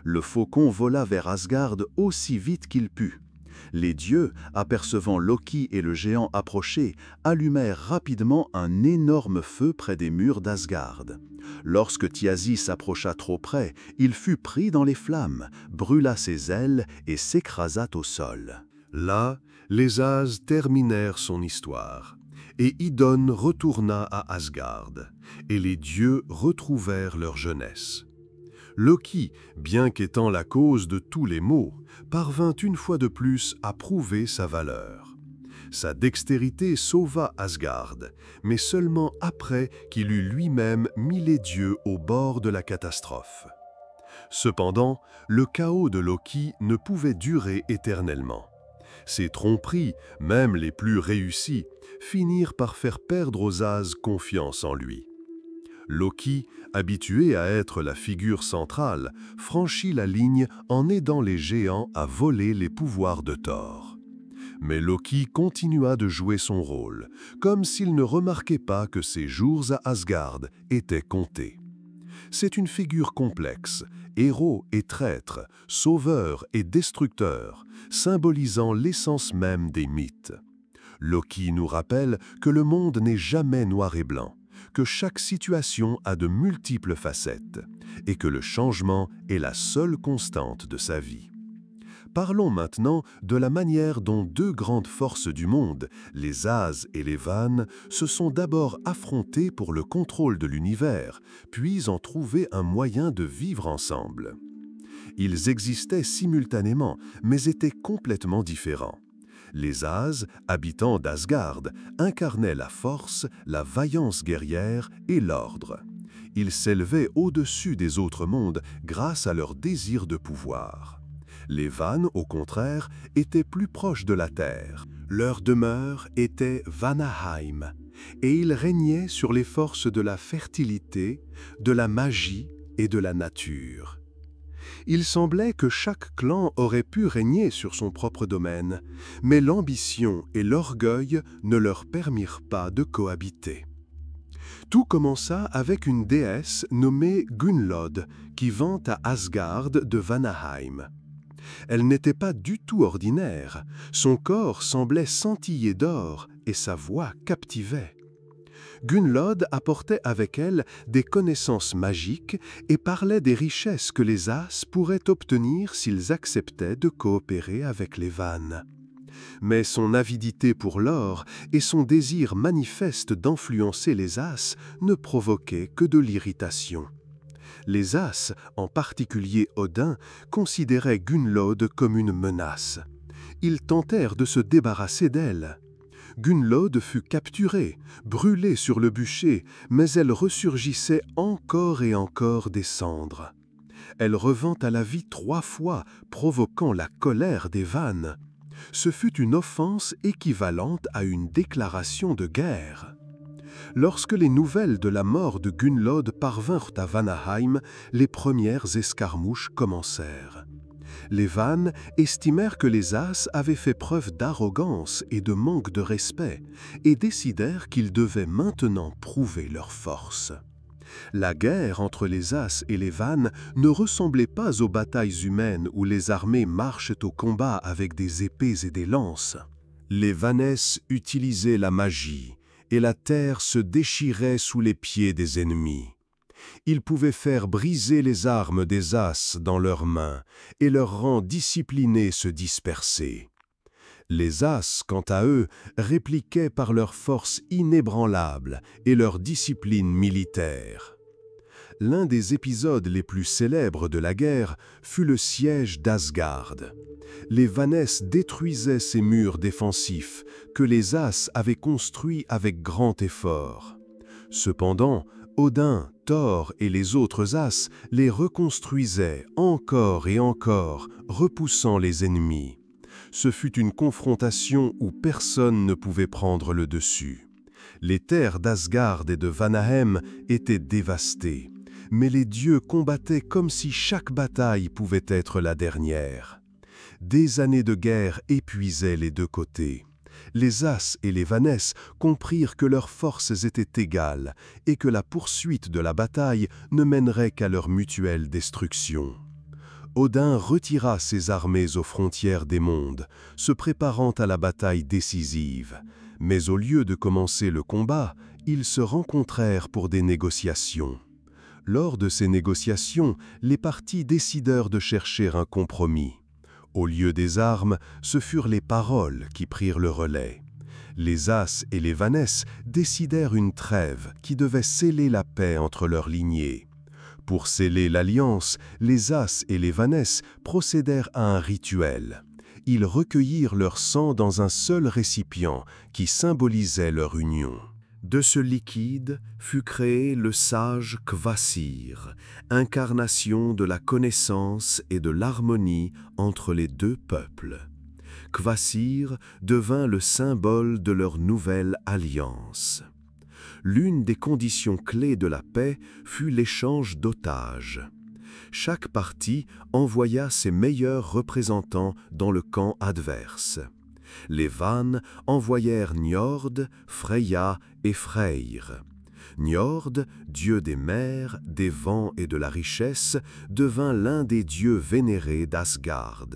Le faucon vola vers Asgard aussi vite qu'il put. Les dieux, apercevant Loki et le géant approcher, allumèrent rapidement un énorme feu près des murs d'Asgard. Lorsque Thiazi s'approcha trop près, il fut pris dans les flammes, brûla ses ailes et s'écrasa au sol. Là, les As terminèrent son histoire, et Idunn retourna à Asgard, et les dieux retrouvèrent leur jeunesse. Loki, bien qu'étant la cause de tous les maux, parvint une fois de plus à prouver sa valeur. Sa dextérité sauva Asgard, mais seulement après qu'il eut lui-même mis les dieux au bord de la catastrophe. Cependant, le chaos de Loki ne pouvait durer éternellement. Ses tromperies, même les plus réussies, finirent par faire perdre aux As confiance en lui. Loki, habitué à être la figure centrale, franchit la ligne en aidant les géants à voler les pouvoirs de Thor. Mais Loki continua de jouer son rôle, comme s'il ne remarquait pas que ses jours à Asgard étaient comptés. C'est une figure complexe, héros et traître, sauveur et destructeur, symbolisant l'essence même des mythes. Loki nous rappelle que le monde n'est jamais noir et blanc, que chaque situation a de multiples facettes et que le changement est la seule constante de sa vie. Parlons maintenant de la manière dont deux grandes forces du monde, les As et les Vannes, se sont d'abord affrontées pour le contrôle de l'univers, puis ont trouvé un moyen de vivre ensemble. Ils existaient simultanément, mais étaient complètement différents. Les As, habitants d'Asgard, incarnaient la force, la vaillance guerrière et l'ordre. Ils s'élevaient au-dessus des autres mondes grâce à leur désir de pouvoir. Les Vannes, au contraire, étaient plus proches de la terre. Leur demeure était Vanaheim, et ils régnaient sur les forces de la fertilité, de la magie et de la nature. Il semblait que chaque clan aurait pu régner sur son propre domaine, mais l'ambition et l'orgueil ne leur permirent pas de cohabiter. Tout commença avec une déesse nommée Gunnlod, qui vint à Asgard de Vanaheim. Elle n'était pas du tout ordinaire, son corps semblait scintiller d'or et sa voix captivait. Gunnlod apportait avec elle des connaissances magiques et parlait des richesses que les As pourraient obtenir s'ils acceptaient de coopérer avec les Vannes. Mais son avidité pour l'or et son désir manifeste d'influencer les As ne provoquaient que de l'irritation. Les As, en particulier Odin, considéraient Gunnlod comme une menace. Ils tentèrent de se débarrasser d'elle. Gunnlod fut capturée, brûlée sur le bûcher, mais elle ressurgissait encore et encore des cendres. Elle revint à la vie 3 fois, provoquant la colère des Vannes. Ce fut une offense équivalente à une déclaration de guerre. Lorsque les nouvelles de la mort de Gunnlod parvinrent à Vanaheim, les premières escarmouches commencèrent. Les Vannes estimèrent que les As avaient fait preuve d'arrogance et de manque de respect, et décidèrent qu'ils devaient maintenant prouver leur force. La guerre entre les As et les Vannes ne ressemblait pas aux batailles humaines où les armées marchent au combat avec des épées et des lances. Les Vannes utilisaient la magie, et la terre se déchirait sous les pieds des ennemis. Ils pouvaient faire briser les armes des As dans leurs mains, et leurs rangs disciplinés se disperser. Les As, quant à eux, répliquaient par leur force inébranlable et leur discipline militaire. L'un des épisodes les plus célèbres de la guerre fut le siège d'Asgard. Les Vannes détruisaient ces murs défensifs que les As avaient construits avec grand effort. Cependant, Odin, Thor et les autres As les reconstruisaient encore et encore, repoussant les ennemis. Ce fut une confrontation où personne ne pouvait prendre le dessus. Les terres d'Asgard et de Vanaheim étaient dévastées, mais les dieux combattaient comme si chaque bataille pouvait être la dernière. Des années de guerre épuisaient les deux côtés. Les As et les Vannes comprirent que leurs forces étaient égales et que la poursuite de la bataille ne mènerait qu'à leur mutuelle destruction. Odin retira ses armées aux frontières des mondes, se préparant à la bataille décisive. Mais au lieu de commencer le combat, ils se rencontrèrent pour des négociations. Lors de ces négociations, les parties décidèrent de chercher un compromis. Au lieu des armes, ce furent les paroles qui prirent le relais. Les As et les Vannes décidèrent une trêve qui devait sceller la paix entre leurs lignées. Pour sceller l'alliance, les As et les Vannes procédèrent à un rituel. Ils recueillirent leur sang dans un seul récipient qui symbolisait leur union. De ce liquide fut créé le sage Kvasir, incarnation de la connaissance et de l'harmonie entre les deux peuples. Kvasir devint le symbole de leur nouvelle alliance. L'une des conditions clés de la paix fut l'échange d'otages. Chaque partie envoya ses meilleurs représentants dans le camp adverse. Les Vannes envoyèrent Njord, Freyja et Freyr. Njord, dieu des mers, des vents et de la richesse, devint l'un des dieux vénérés d'Asgard.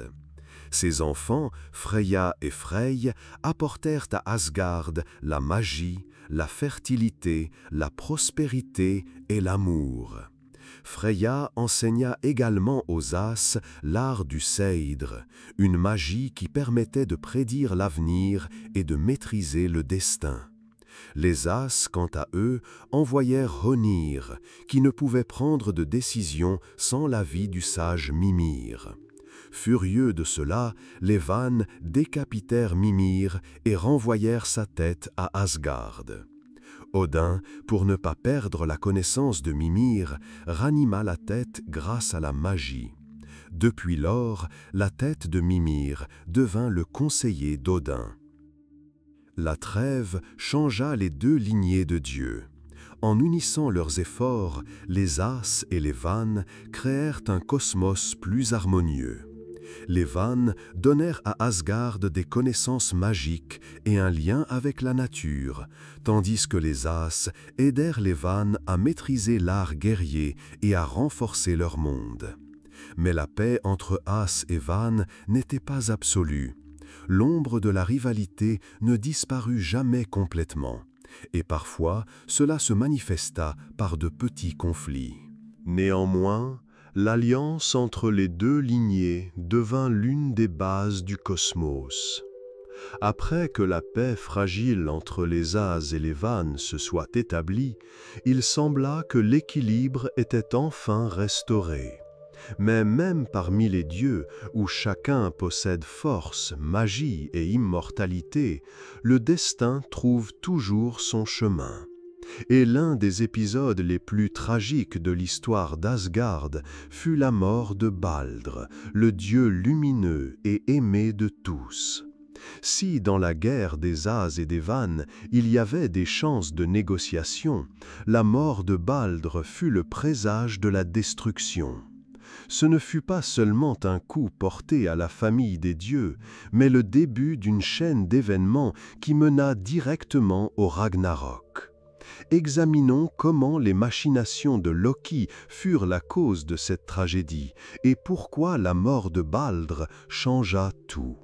Ses enfants, Freyja et Frey, apportèrent à Asgard la magie, la fertilité, la prospérité et l'amour. Freyja enseigna également aux As l'art du seidr, une magie qui permettait de prédire l'avenir et de maîtriser le destin. Les As, quant à eux, envoyèrent Honir, qui ne pouvait prendre de décision sans l'avis du sage Mimir. Furieux de cela, les Vannes décapitèrent Mimir et renvoyèrent sa tête à Asgard. Odin, pour ne pas perdre la connaissance de Mimir, ranima la tête grâce à la magie. Depuis lors, la tête de Mimir devint le conseiller d'Odin. La trêve changea les deux lignées de dieux. En unissant leurs efforts, les As et les Vannes créèrent un cosmos plus harmonieux. Les Vannes donnèrent à Asgard des connaissances magiques et un lien avec la nature, tandis que les As aidèrent les Vannes à maîtriser l'art guerrier et à renforcer leur monde. Mais la paix entre As et Vannes n'était pas absolue. L'ombre de la rivalité ne disparut jamais complètement, et parfois cela se manifesta par de petits conflits. Néanmoins, l'alliance entre les deux lignées devint l'une des bases du cosmos. Après que la paix fragile entre les As et les Vannes se soit établie, il sembla que l'équilibre était enfin restauré. Mais même parmi les dieux, où chacun possède force, magie et immortalité, le destin trouve toujours son chemin. Et l'un des épisodes les plus tragiques de l'histoire d'Asgard fut la mort de Baldr, le dieu lumineux et aimé de tous. Si dans la guerre des As et des Vannes, il y avait des chances de négociation, la mort de Baldr fut le présage de la destruction. Ce ne fut pas seulement un coup porté à la famille des dieux, mais le début d'une chaîne d'événements qui mena directement au Ragnarok. Examinons comment les machinations de Loki furent la cause de cette tragédie et pourquoi la mort de Baldr changea tout.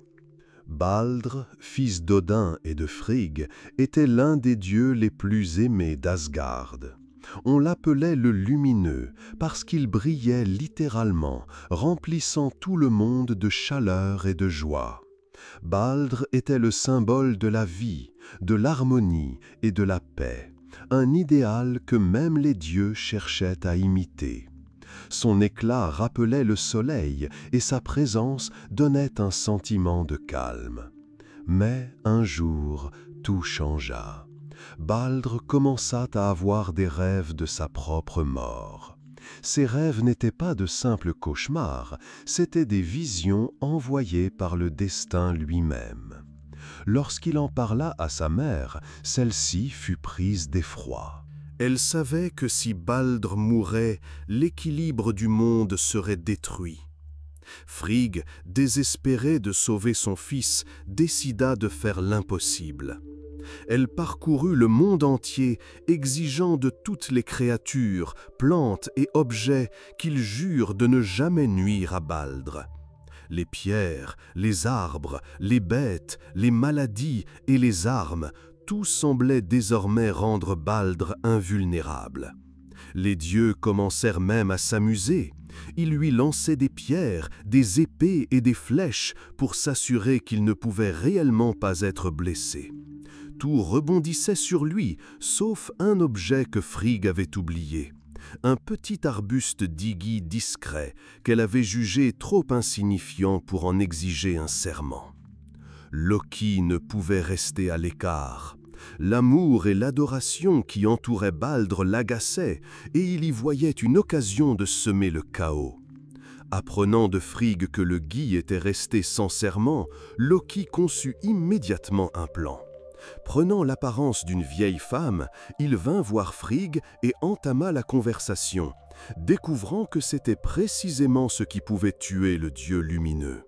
Baldr, fils d'Odin et de Frigg, était l'un des dieux les plus aimés d'Asgard. On l'appelait le lumineux parce qu'il brillait littéralement, remplissant tout le monde de chaleur et de joie. Baldr était le symbole de la vie, de l'harmonie et de la paix, un idéal que même les dieux cherchaient à imiter. Son éclat rappelait le soleil et sa présence donnait un sentiment de calme. Mais un jour, tout changea. Baldr commença à avoir des rêves de sa propre mort. Ces rêves n'étaient pas de simples cauchemars, c'étaient des visions envoyées par le destin lui-même. Lorsqu'il en parla à sa mère, celle-ci fut prise d'effroi. Elle savait que si Baldr mourait, l'équilibre du monde serait détruit. Frigg, désespérée de sauver son fils, décida de faire l'impossible. Elle parcourut le monde entier, exigeant de toutes les créatures, plantes et objets qu'ils jurent de ne jamais nuire à Baldr. Les pierres, les arbres, les bêtes, les maladies et les armes, tout semblait désormais rendre Baldr invulnérable. Les dieux commencèrent même à s'amuser. Ils lui lançaient des pierres, des épées et des flèches pour s'assurer qu'il ne pouvait réellement pas être blessé. Tout rebondissait sur lui, sauf un objet que Frigg avait oublié. Un petit arbuste d'Iggy discret qu'elle avait jugé trop insignifiant pour en exiger un serment. Loki ne pouvait rester à l'écart. L'amour et l'adoration qui entouraient Baldr l'agaçaient et il y voyait une occasion de semer le chaos. Apprenant de Frigg que le Gui était resté sans serment, Loki conçut immédiatement un plan. Prenant l'apparence d'une vieille femme, il vint voir Frigg et entama la conversation, découvrant que c'était précisément ce qui pouvait tuer le dieu lumineux.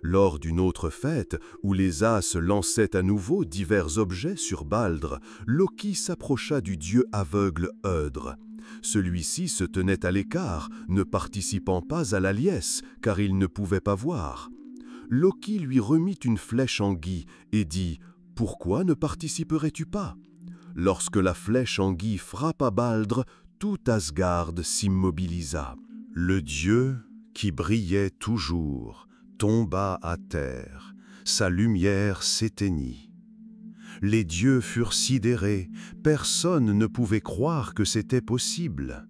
Lors d'une autre fête, où les As lançaient à nouveau divers objets sur Baldr, Loki s'approcha du dieu aveugle Œdre. Celui-ci se tenait à l'écart, ne participant pas à la liesse, car il ne pouvait pas voir. Loki lui remit une flèche en Gui et dit « Pourquoi ne participerais-tu pas ?» Lorsque la flèche en Gui frappa Baldr, tout Asgard s'immobilisa. Le dieu, qui brillait toujours, tomba à terre, sa lumière s'éteignit. Les dieux furent sidérés, personne ne pouvait croire que c'était possible.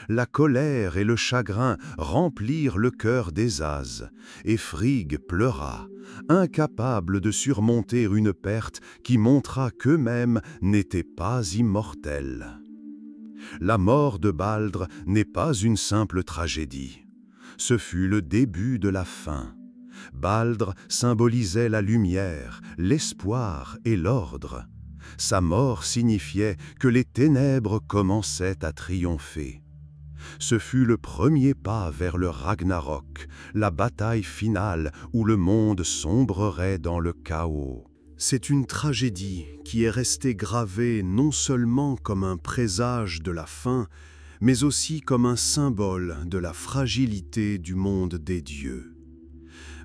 La colère et le chagrin remplirent le cœur des As, et Frigg pleura, incapable de surmonter une perte qui montra qu'eux-mêmes n'étaient pas immortels. La mort de Baldr n'est pas une simple tragédie. Ce fut le début de la fin. Baldr symbolisait la lumière, l'espoir et l'ordre. Sa mort signifiait que les ténèbres commençaient à triompher. Ce fut le premier pas vers le Ragnarok, la bataille finale où le monde sombrerait dans le chaos. C'est une tragédie qui est restée gravée non seulement comme un présage de la fin, mais aussi comme un symbole de la fragilité du monde des dieux.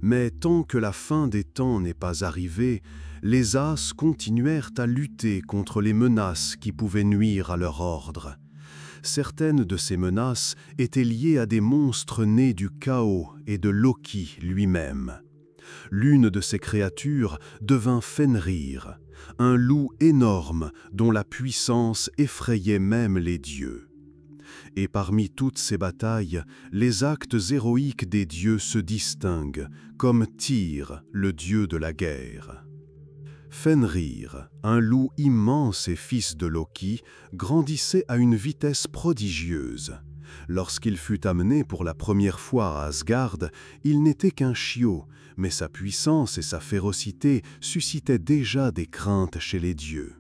Mais tant que la fin des temps n'est pas arrivée, les As continuèrent à lutter contre les menaces qui pouvaient nuire à leur ordre. Certaines de ces menaces étaient liées à des monstres nés du chaos et de Loki lui-même. L'une de ces créatures devint Fenrir, un loup énorme dont la puissance effrayait même les dieux. Et parmi toutes ces batailles, les actes héroïques des dieux se distinguent, comme Tyr, le dieu de la guerre. Fenrir, un loup immense et fils de Loki, grandissait à une vitesse prodigieuse. Lorsqu'il fut amené pour la première fois à Asgard, il n'était qu'un chiot, mais sa puissance et sa férocité suscitaient déjà des craintes chez les dieux.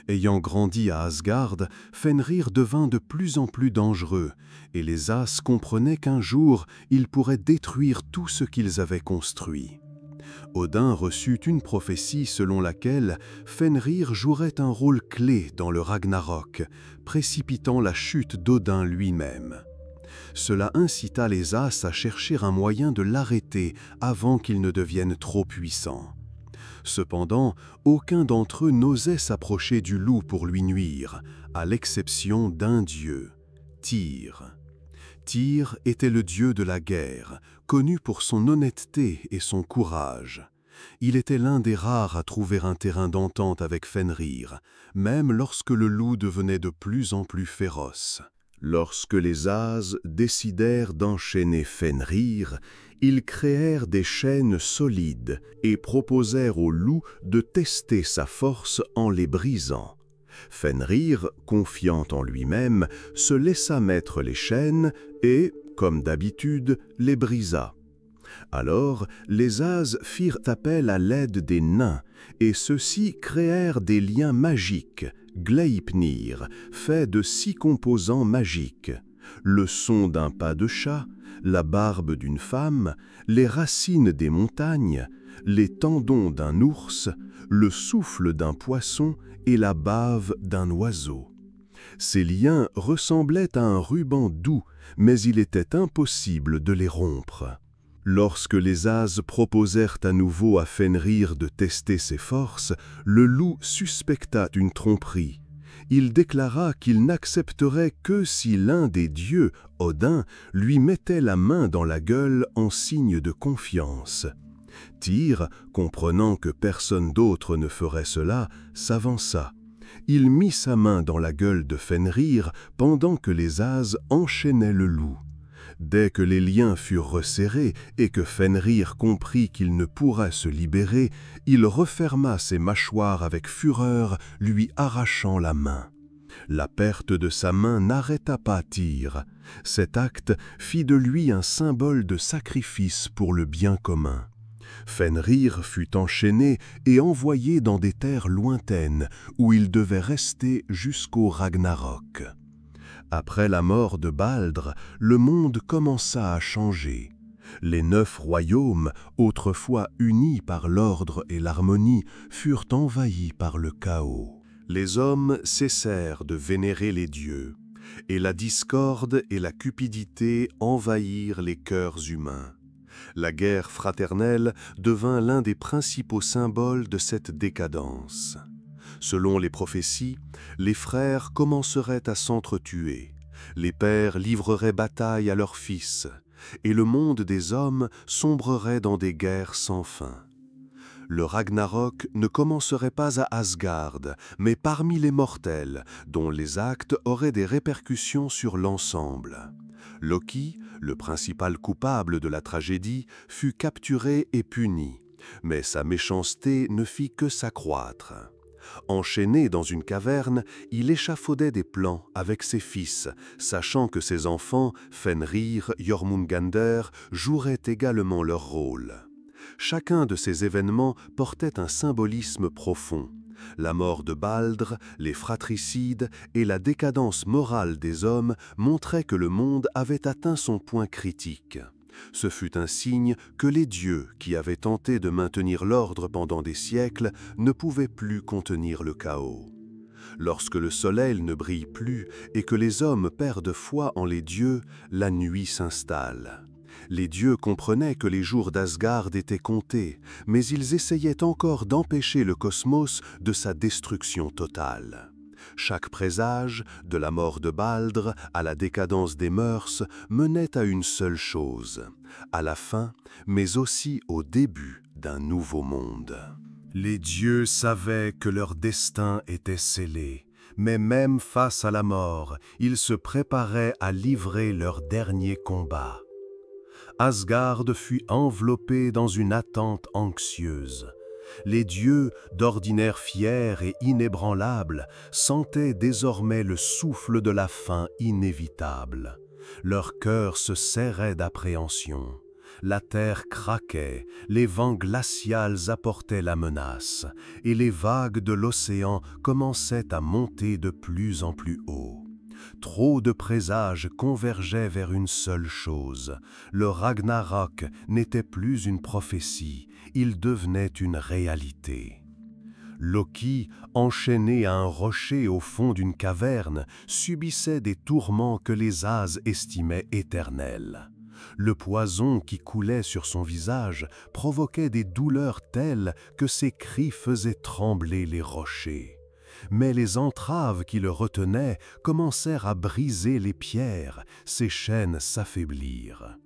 Ayant grandi à Asgard, Fenrir devint de plus en plus dangereux, et les As comprenaient qu'un jour, il pourrait détruire tout ce qu'ils avaient construit. Odin reçut une prophétie selon laquelle Fenrir jouerait un rôle clé dans le Ragnarok, précipitant la chute d'Odin lui-même. Cela incita les As à chercher un moyen de l'arrêter avant qu'il ne devienne trop puissant. Cependant, aucun d'entre eux n'osait s'approcher du loup pour lui nuire, à l'exception d'un dieu, Tyr. Tyr était le dieu de la guerre, connu pour son honnêteté et son courage. Il était l'un des rares à trouver un terrain d'entente avec Fenrir, même lorsque le loup devenait de plus en plus féroce. Lorsque les As décidèrent d'enchaîner Fenrir, ils créèrent des chaînes solides et proposèrent au loup de tester sa force en les brisant. Fenrir, confiant en lui-même, se laissa mettre les chaînes et, comme d'habitude, les brisa. Alors, les As firent appel à l'aide des nains, et ceux-ci créèrent des liens magiques, Gleipnir, faits de 6 composants magiques: le son d'un pas de chat, la barbe d'une femme, les racines des montagnes, les tendons d'un ours, le souffle d'un poisson et la bave d'un oiseau. Ces liens ressemblaient à un ruban doux, mais il était impossible de les rompre. Lorsque les As proposèrent à nouveau à Fenrir de tester ses forces, le loup suspecta une tromperie. Il déclara qu'il n'accepterait que si l'un des dieux, Odin, lui mettait la main dans la gueule en signe de confiance. Tyr, comprenant que personne d'autre ne ferait cela, s'avança. Il mit sa main dans la gueule de Fenrir pendant que les As enchaînaient le loup. Dès que les liens furent resserrés et que Fenrir comprit qu'il ne pourrait se libérer, il referma ses mâchoires avec fureur, lui arrachant la main. La perte de sa main n'arrêta pas Tyr. Cet acte fit de lui un symbole de sacrifice pour le bien commun. Fenrir fut enchaîné et envoyé dans des terres lointaines où il devait rester jusqu'au Ragnarok. Après la mort de Baldr, le monde commença à changer. Les 9 royaumes, autrefois unis par l'ordre et l'harmonie, furent envahis par le chaos. Les hommes cessèrent de vénérer les dieux, et la discorde et la cupidité envahirent les cœurs humains. La guerre fraternelle devint l'un des principaux symboles de cette décadence. Selon les prophéties, les frères commenceraient à s'entretuer, les pères livreraient bataille à leurs fils, et le monde des hommes sombrerait dans des guerres sans fin. Le Ragnarok ne commencerait pas à Asgard, mais parmi les mortels, dont les actes auraient des répercussions sur l'ensemble. Loki, le principal coupable de la tragédie, fut capturé et puni, mais sa méchanceté ne fit que s'accroître. Enchaîné dans une caverne, il échafaudait des plans avec ses fils, sachant que ses enfants, Fenrir, Jormungandr, joueraient également leur rôle. Chacun de ces événements portait un symbolisme profond. La mort de Baldr, les fratricides et la décadence morale des hommes montraient que le monde avait atteint son point critique. Ce fut un signe que les dieux, qui avaient tenté de maintenir l'ordre pendant des siècles, ne pouvaient plus contenir le chaos. Lorsque le soleil ne brille plus et que les hommes perdent foi en les dieux, la nuit s'installe. Les dieux comprenaient que les jours d'Asgard étaient comptés, mais ils essayaient encore d'empêcher le cosmos de sa destruction totale. Chaque présage, de la mort de Baldr à la décadence des mœurs, menait à une seule chose, à la fin, mais aussi au début d'un nouveau monde. Les dieux savaient que leur destin était scellé, mais même face à la mort, ils se préparaient à livrer leur dernier combat. Asgard fut enveloppé dans une attente anxieuse. Les dieux, d'ordinaire fiers et inébranlables, sentaient désormais le souffle de la fin inévitable. Leur cœur se serrait d'appréhension. La terre craquait, les vents glacials apportaient la menace, et les vagues de l'océan commençaient à monter de plus en plus haut. Trop de présages convergeaient vers une seule chose. Le Ragnarok n'était plus une prophétie, il devenait une réalité. Loki, enchaîné à un rocher au fond d'une caverne, subissait des tourments que les As estimaient éternels. Le poison qui coulait sur son visage provoquait des douleurs telles que ses cris faisaient trembler les rochers. Mais les entraves qui le retenaient commencèrent à briser les pierres, ses chaînes s'affaiblirent.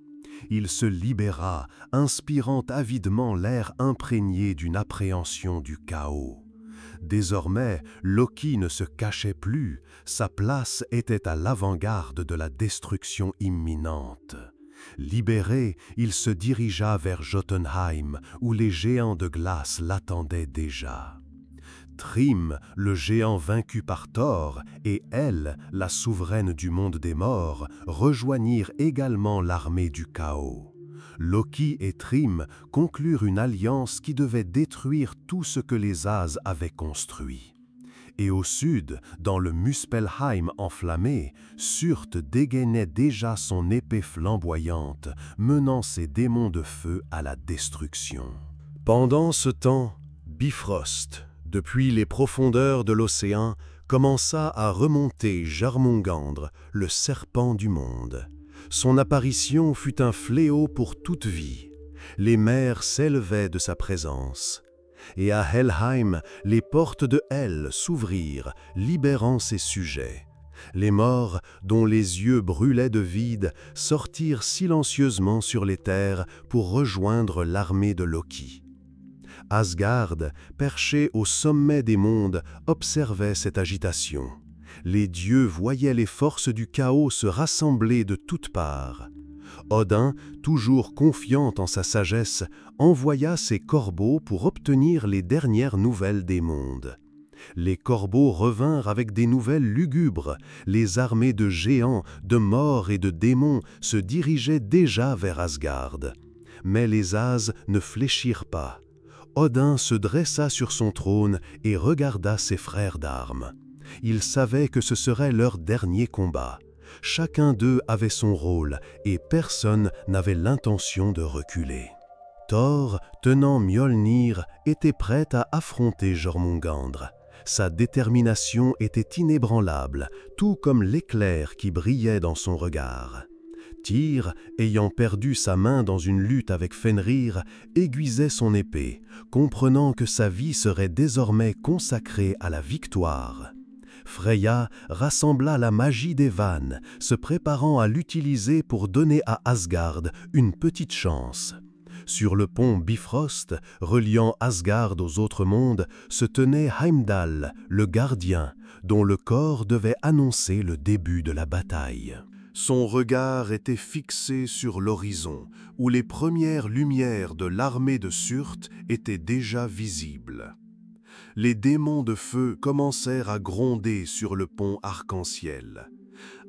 Il se libéra, inspirant avidement l'air imprégné d'une appréhension du chaos. Désormais, Loki ne se cachait plus, sa place était à l'avant-garde de la destruction imminente. Libéré, il se dirigea vers Jotunheim, où les géants de glace l'attendaient déjà. Thrym, le géant vaincu par Thor, et Elle, la souveraine du monde des morts, rejoignirent également l'armée du chaos. Loki et Thrym conclurent une alliance qui devait détruire tout ce que les As avaient construit. Et au sud, dans le Muspelheim enflammé, Surt dégainait déjà son épée flamboyante, menant ses démons de feu à la destruction. Pendant ce temps, Bifrost, depuis les profondeurs de l'océan, commença à remonter Jormungandr, le serpent du monde. Son apparition fut un fléau pour toute vie. Les mers s'élevaient de sa présence. Et à Helheim, les portes de Hel s'ouvrirent, libérant ses sujets. Les morts, dont les yeux brûlaient de vide, sortirent silencieusement sur les terres pour rejoindre l'armée de Loki. Asgard, perché au sommet des mondes, observait cette agitation. Les dieux voyaient les forces du chaos se rassembler de toutes parts. Odin, toujours confiant en sa sagesse, envoya ses corbeaux pour obtenir les dernières nouvelles des mondes. Les corbeaux revinrent avec des nouvelles lugubres. Les armées de géants, de morts et de démons se dirigeaient déjà vers Asgard. Mais les As ne fléchirent pas. Odin se dressa sur son trône et regarda ses frères d'armes. Il savait que ce serait leur dernier combat. Chacun d'eux avait son rôle et personne n'avait l'intention de reculer. Thor, tenant Mjolnir, était prêt à affronter Jormungandr. Sa détermination était inébranlable, tout comme l'éclair qui brillait dans son regard. Tyr, ayant perdu sa main dans une lutte avec Fenrir, aiguisait son épée, comprenant que sa vie serait désormais consacrée à la victoire. Freya rassembla la magie des vannes, se préparant à l'utiliser pour donner à Asgard une petite chance. Sur le pont Bifrost, reliant Asgard aux autres mondes, se tenait Heimdall, le gardien, dont le corps devait annoncer le début de la bataille. Son regard était fixé sur l'horizon, où les premières lumières de l'armée de Surt étaient déjà visibles. Les démons de feu commencèrent à gronder sur le pont arc-en-ciel.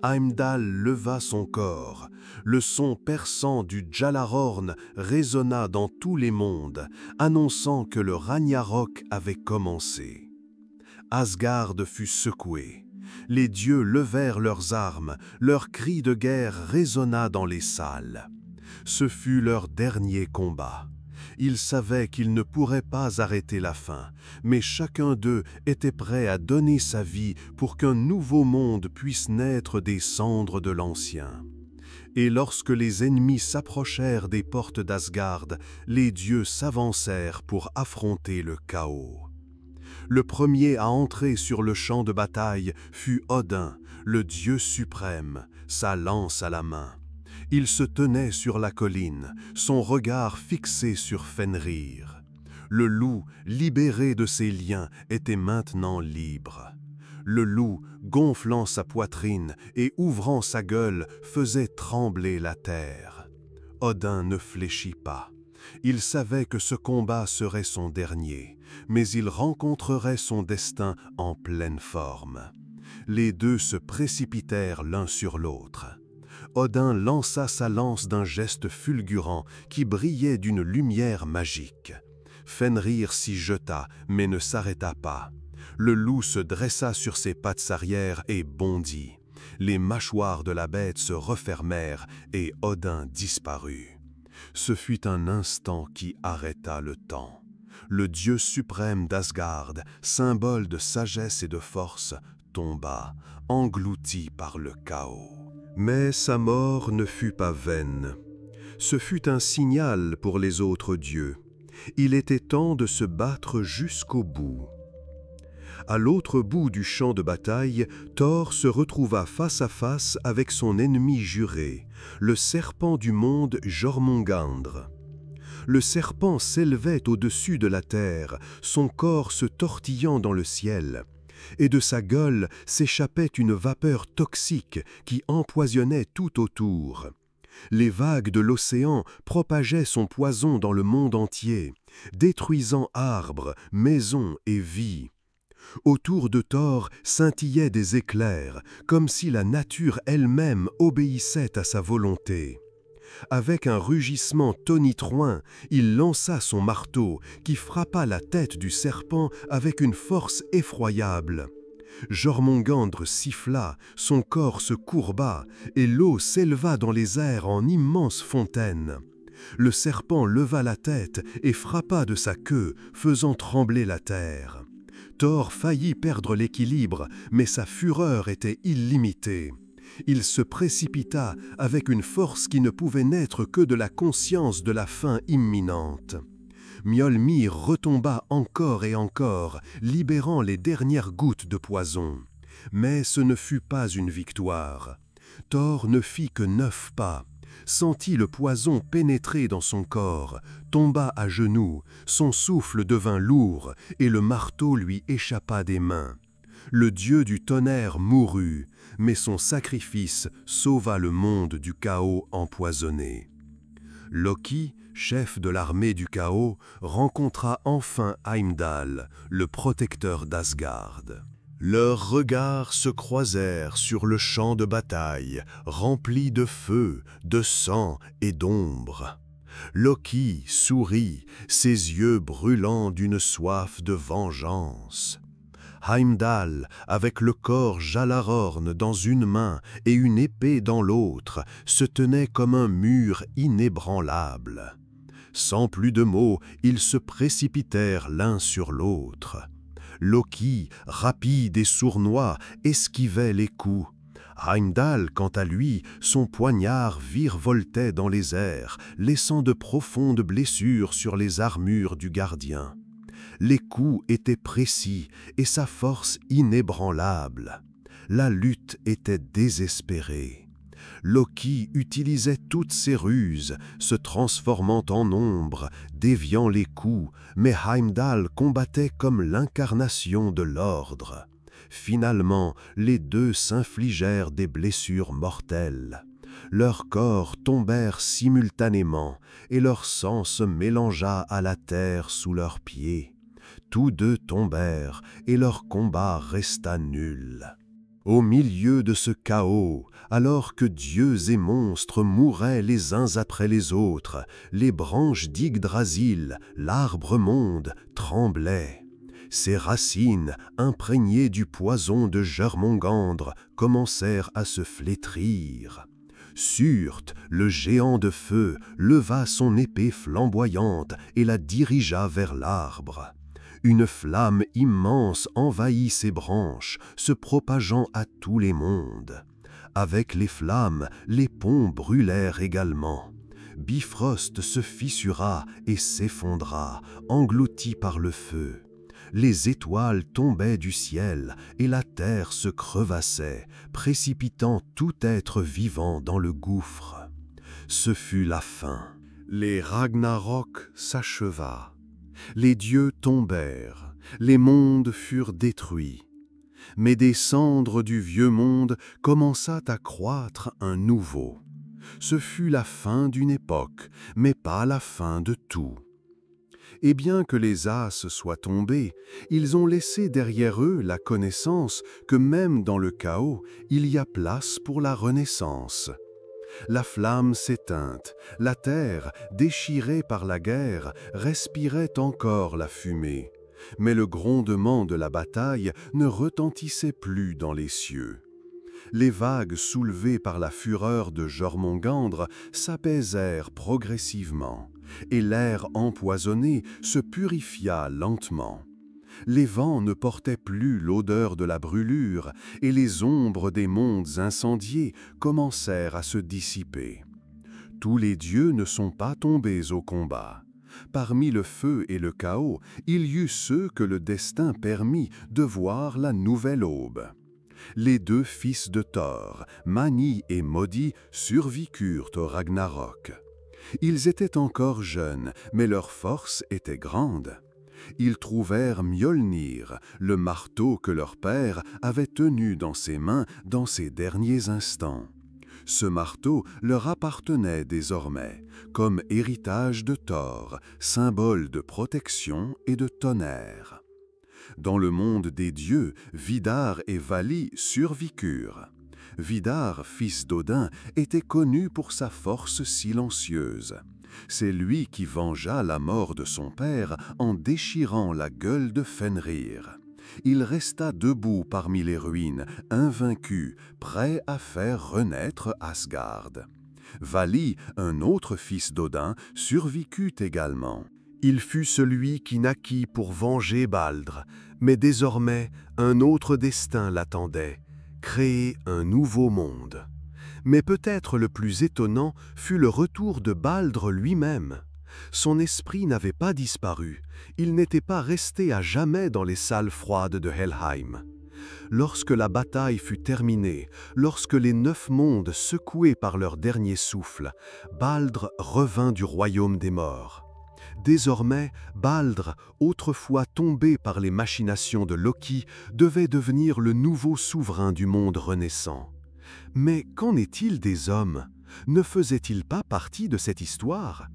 Heimdall leva son corps. Le son perçant du Jallarhorn résonna dans tous les mondes, annonçant que le Ragnarok avait commencé. Asgard fut secoué. Les dieux levèrent leurs armes, leur cri de guerre résonna dans les salles. Ce fut leur dernier combat. Ils savaient qu'ils ne pourraient pas arrêter la fin, mais chacun d'eux était prêt à donner sa vie pour qu'un nouveau monde puisse naître des cendres de l'ancien. Et lorsque les ennemis s'approchèrent des portes d'Asgard, les dieux s'avancèrent pour affronter le chaos. Le premier à entrer sur le champ de bataille fut Odin, le dieu suprême, sa lance à la main. Il se tenait sur la colline, son regard fixé sur Fenrir. Le loup, libéré de ses liens, était maintenant libre. Le loup, gonflant sa poitrine et ouvrant sa gueule, faisait trembler la terre. Odin ne fléchit pas. Il savait que ce combat serait son dernier, mais il rencontrerait son destin en pleine forme. Les deux se précipitèrent l'un sur l'autre. Odin lança sa lance d'un geste fulgurant qui brillait d'une lumière magique. Fenrir s'y jeta, mais ne s'arrêta pas. Le loup se dressa sur ses pattes arrière et bondit. Les mâchoires de la bête se refermèrent et Odin disparut. Ce fut un instant qui arrêta le temps. Le dieu suprême d'Asgard, symbole de sagesse et de force, tomba, englouti par le chaos. Mais sa mort ne fut pas vaine. Ce fut un signal pour les autres dieux. Il était temps de se battre jusqu'au bout. À l'autre bout du champ de bataille, Thor se retrouva face à face avec son ennemi juré, le serpent du monde Jormungandr. Le serpent s'élevait au-dessus de la terre, son corps se tortillant dans le ciel, et de sa gueule s'échappait une vapeur toxique qui empoisonnait tout autour. Les vagues de l'océan propageaient son poison dans le monde entier, détruisant arbres, maisons et vies. Autour de Thor scintillaient des éclairs, comme si la nature elle-même obéissait à sa volonté. Avec un rugissement tonitruant, il lança son marteau, qui frappa la tête du serpent avec une force effroyable. Jormungandr siffla, son corps se courba, et l'eau s'éleva dans les airs en immense fontaine. Le serpent leva la tête et frappa de sa queue, faisant trembler la terre. Thor faillit perdre l'équilibre, mais sa fureur était illimitée. Il se précipita avec une force qui ne pouvait naître que de la conscience de la fin imminente. Mjolnir retomba encore et encore, libérant les dernières gouttes de poison. Mais ce ne fut pas une victoire. Thor ne fit que 9 pas, sentit le poison pénétrer dans son corps, tomba à genoux, son souffle devint lourd et le marteau lui échappa des mains. Le dieu du tonnerre mourut, mais son sacrifice sauva le monde du chaos empoisonné. Loki, chef de l'armée du chaos, rencontra enfin Heimdall, le protecteur d'Asgard. Leurs regards se croisèrent sur le champ de bataille, rempli de feu, de sang et d'ombre. Loki sourit, ses yeux brûlants d'une soif de vengeance. Heimdall, avec le corps Jallarhorn dans une main et une épée dans l'autre, se tenait comme un mur inébranlable. Sans plus de mots, ils se précipitèrent l'un sur l'autre. Loki, rapide et sournois, esquivait les coups. Heimdall, quant à lui, son poignard virevoltait dans les airs, laissant de profondes blessures sur les armures du gardien. Les coups étaient précis et sa force inébranlable. La lutte était désespérée. Loki utilisait toutes ses ruses, se transformant en ombre, déviant les coups, mais Heimdall combattait comme l'incarnation de l'ordre. Finalement, les deux s'infligèrent des blessures mortelles. Leurs corps tombèrent simultanément et leur sang se mélangea à la terre sous leurs pieds. Tous deux tombèrent et leur combat resta nul. Au milieu de ce chaos, alors que dieux et monstres mouraient les uns après les autres, les branches d'Yggdrasil, l'arbre-monde, tremblaient. Ses racines, imprégnées du poison de Jormungandr, commencèrent à se flétrir. Surte, le géant de feu, leva son épée flamboyante et la dirigea vers l'arbre. Une flamme immense envahit ses branches, se propageant à tous les mondes. Avec les flammes, les ponts brûlèrent également. Bifrost se fissura et s'effondra, englouti par le feu. Les étoiles tombaient du ciel et la terre se crevassait, précipitant tout être vivant dans le gouffre. Ce fut la fin. Les Ragnarok s'acheva. Les dieux tombèrent, les mondes furent détruits. Mais des cendres du vieux monde commença à croître un nouveau. Ce fut la fin d'une époque, mais pas la fin de tout. Et bien que les As soient tombés, ils ont laissé derrière eux la connaissance que même dans le chaos, il y a place pour la renaissance. La flamme s'éteinte, la terre, déchirée par la guerre, respirait encore la fumée. Mais le grondement de la bataille ne retentissait plus dans les cieux. Les vagues soulevées par la fureur de Jormungandr s'apaisèrent progressivement, et l'air empoisonné se purifia lentement. Les vents ne portaient plus l'odeur de la brûlure, et les ombres des mondes incendiés commencèrent à se dissiper. Tous les dieux ne sont pas tombés au combat. Parmi le feu et le chaos, il y eut ceux que le destin permit de voir la nouvelle aube. Les deux fils de Thor, Mani et Modi, survécurent au Ragnarok. Ils étaient encore jeunes, mais leur force était grande. Ils trouvèrent Mjolnir, le marteau que leur père avait tenu dans ses mains dans ses derniers instants. Ce marteau leur appartenait désormais, comme héritage de Thor, symbole de protection et de tonnerre. Dans le monde des dieux, Vidar et Vali survécurent. Vidar, fils d'Odin, était connu pour sa force silencieuse. C'est lui qui vengea la mort de son père en déchirant la gueule de Fenrir. Il resta debout parmi les ruines, invaincu, prêt à faire renaître Asgard. Vali, un autre fils d'Odin, survécut également. Il fut celui qui naquit pour venger Baldr, mais désormais un autre destin l'attendait, créer un nouveau monde. Mais peut-être le plus étonnant fut le retour de Baldr lui-même. Son esprit n'avait pas disparu, il n'était pas resté à jamais dans les salles froides de Helheim. Lorsque la bataille fut terminée, lorsque les 9 mondes secoués par leur dernier souffle, Baldr revint du royaume des morts. Désormais, Baldr, autrefois tombé par les machinations de Loki, devait devenir le nouveau souverain du monde renaissant. Mais qu'en est-il des hommes? Ne faisaient-ils pas partie de cette histoire?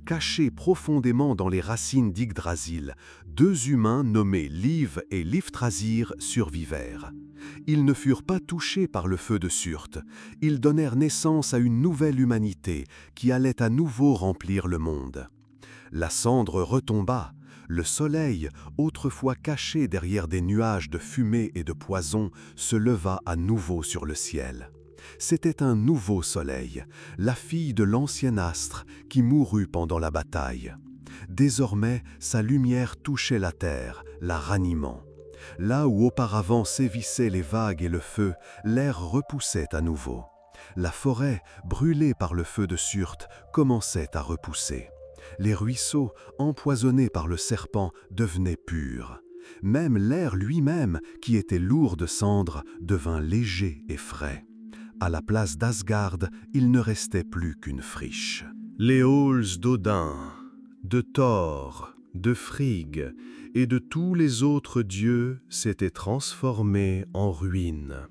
Cachés profondément dans les racines d'Yggdrasil, 2 humains nommés Liv et Liftrazir survivèrent. Ils ne furent pas touchés par le feu de Surte. Ils donnèrent naissance à une nouvelle humanité qui allait à nouveau remplir le monde. La cendre retomba. Le soleil, autrefois caché derrière des nuages de fumée et de poison, se leva à nouveau sur le ciel. C'était un nouveau soleil, la fille de l'ancien astre qui mourut pendant la bataille. Désormais, sa lumière touchait la terre, la ranimant. Là où auparavant sévissaient les vagues et le feu, l'air repoussait à nouveau. La forêt, brûlée par le feu de Surte, commençait à repousser. Les ruisseaux, empoisonnés par le serpent, devenaient purs. Même l'air lui-même, qui était lourd de cendres, devint léger et frais. À la place d'Asgard, il ne restait plus qu'une friche. Les halls d'Odin, de Thor, de Frigg et de tous les autres dieux s'étaient transformés en ruines.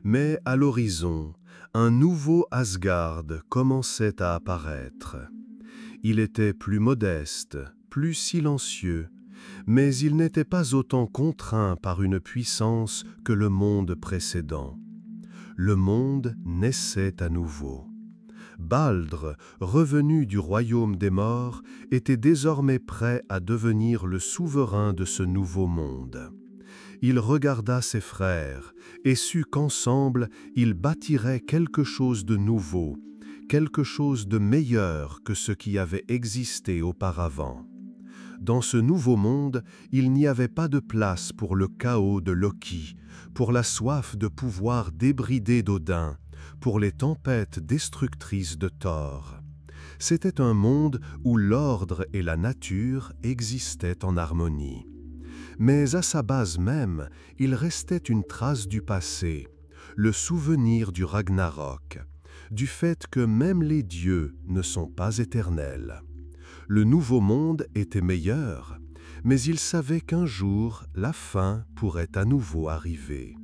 Mais à l'horizon, un nouveau Asgard commençait à apparaître. Il était plus modeste, plus silencieux, mais il n'était pas autant contraint par une puissance que le monde précédent. Le monde naissait à nouveau. Baldr, revenu du royaume des morts, était désormais prêt à devenir le souverain de ce nouveau monde. Il regarda ses frères et sut qu'ensemble, ils bâtiraient quelque chose de nouveau, quelque chose de meilleur que ce qui avait existé auparavant. Dans ce nouveau monde, il n'y avait pas de place pour le chaos de Loki, pour la soif de pouvoir débridé d'Odin, pour les tempêtes destructrices de Thor. C'était un monde où l'ordre et la nature existaient en harmonie. Mais à sa base même, il restait une trace du passé, le souvenir du Ragnarok, du fait que même les dieux ne sont pas éternels. Le nouveau monde était meilleur, mais il savait qu'un jour, la fin pourrait à nouveau arriver.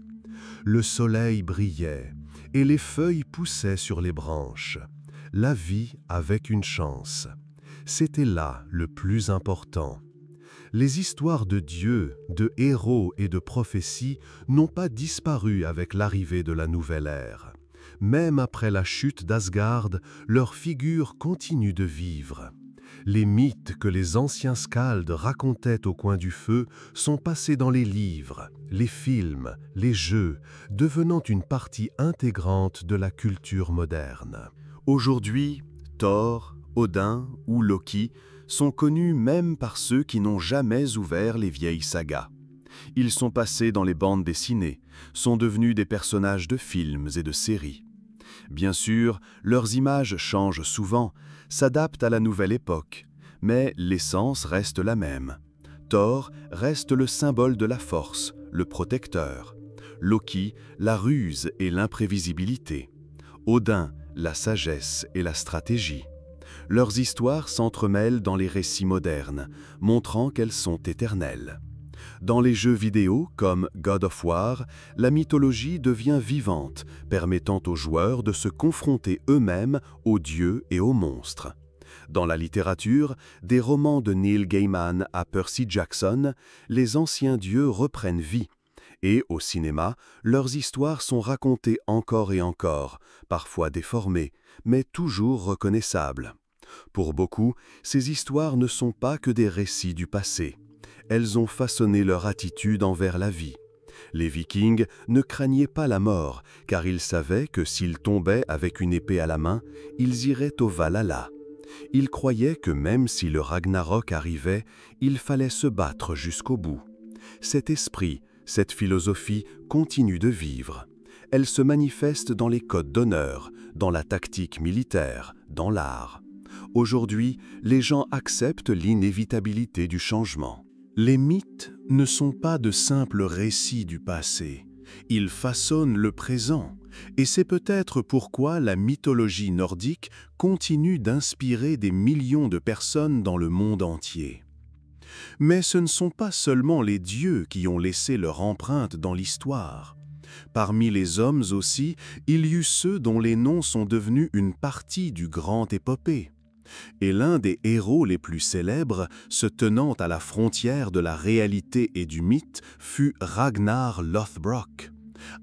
Le soleil brillait et les feuilles poussaient sur les branches. La vie avait une chance. C'était là le plus important. Les histoires de dieux, de héros et de prophéties n'ont pas disparu avec l'arrivée de la nouvelle ère. Même après la chute d'Asgard, leurs figures continuent de vivre. Les mythes que les anciens skaldes racontaient au coin du feu sont passés dans les livres, les films, les jeux, devenant une partie intégrante de la culture moderne. Aujourd'hui, Thor, Odin ou Loki sont connus même par ceux qui n'ont jamais ouvert les vieilles sagas. Ils sont passés dans les bandes dessinées, sont devenus des personnages de films et de séries. Bien sûr, leurs images changent souvent, s'adaptent à la nouvelle époque, mais l'essence reste la même. Thor reste le symbole de la force, le protecteur. Loki, la ruse et l'imprévisibilité. Odin, la sagesse et la stratégie. Leurs histoires s'entremêlent dans les récits modernes, montrant qu'elles sont éternelles. Dans les jeux vidéo comme God of War, la mythologie devient vivante, permettant aux joueurs de se confronter eux-mêmes aux dieux et aux monstres. Dans la littérature, des romans de Neil Gaiman à Percy Jackson, les anciens dieux reprennent vie. Et au cinéma, leurs histoires sont racontées encore et encore, parfois déformées, mais toujours reconnaissables. Pour beaucoup, ces histoires ne sont pas que des récits du passé. Elles ont façonné leur attitude envers la vie. Les Vikings ne craignaient pas la mort, car ils savaient que s'ils tombaient avec une épée à la main, ils iraient au Valhalla. Ils croyaient que même si le Ragnarok arrivait, il fallait se battre jusqu'au bout. Cet esprit, cette philosophie continue de vivre. Elle se manifeste dans les codes d'honneur, dans la tactique militaire, dans l'art. Aujourd'hui, les gens acceptent l'inévitabilité du changement. Les mythes ne sont pas de simples récits du passé. Ils façonnent le présent. Et c'est peut-être pourquoi la mythologie nordique continue d'inspirer des millions de personnes dans le monde entier. Mais ce ne sont pas seulement les dieux qui ont laissé leur empreinte dans l'histoire. Parmi les hommes aussi, il y eut ceux dont les noms sont devenus une partie du grand épopée. Et l'un des héros les plus célèbres, se tenant à la frontière de la réalité et du mythe, fut Ragnar Lothbrok.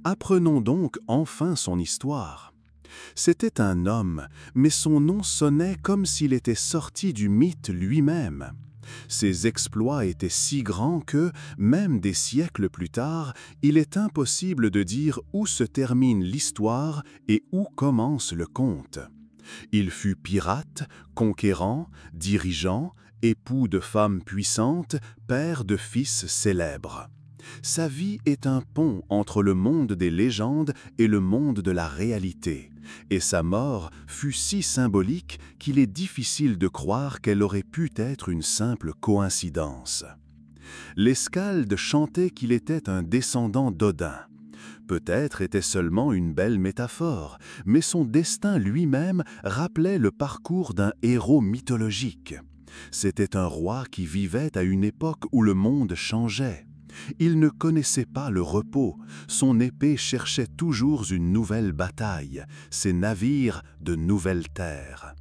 Apprenons donc enfin son histoire. C'était un homme, mais son nom sonnait comme s'il était sorti du mythe lui-même. Ses exploits étaient si grands que, même des siècles plus tard, il est impossible de dire où se termine l'histoire et où commence le conte. Il fut pirate, conquérant, dirigeant, époux de femmes puissantes, père de fils célèbres. Sa vie est un pont entre le monde des légendes et le monde de la réalité, et sa mort fut si symbolique qu'il est difficile de croire qu'elle aurait pu être une simple coïncidence. Les skaldes chantaient qu'il était un descendant d'Odin. Peut-être était seulement une belle métaphore, mais son destin lui-même rappelait le parcours d'un héros mythologique. C'était un roi qui vivait à une époque où le monde changeait. Il ne connaissait pas le repos, son épée cherchait toujours une nouvelle bataille, ses navires de nouvelles terres.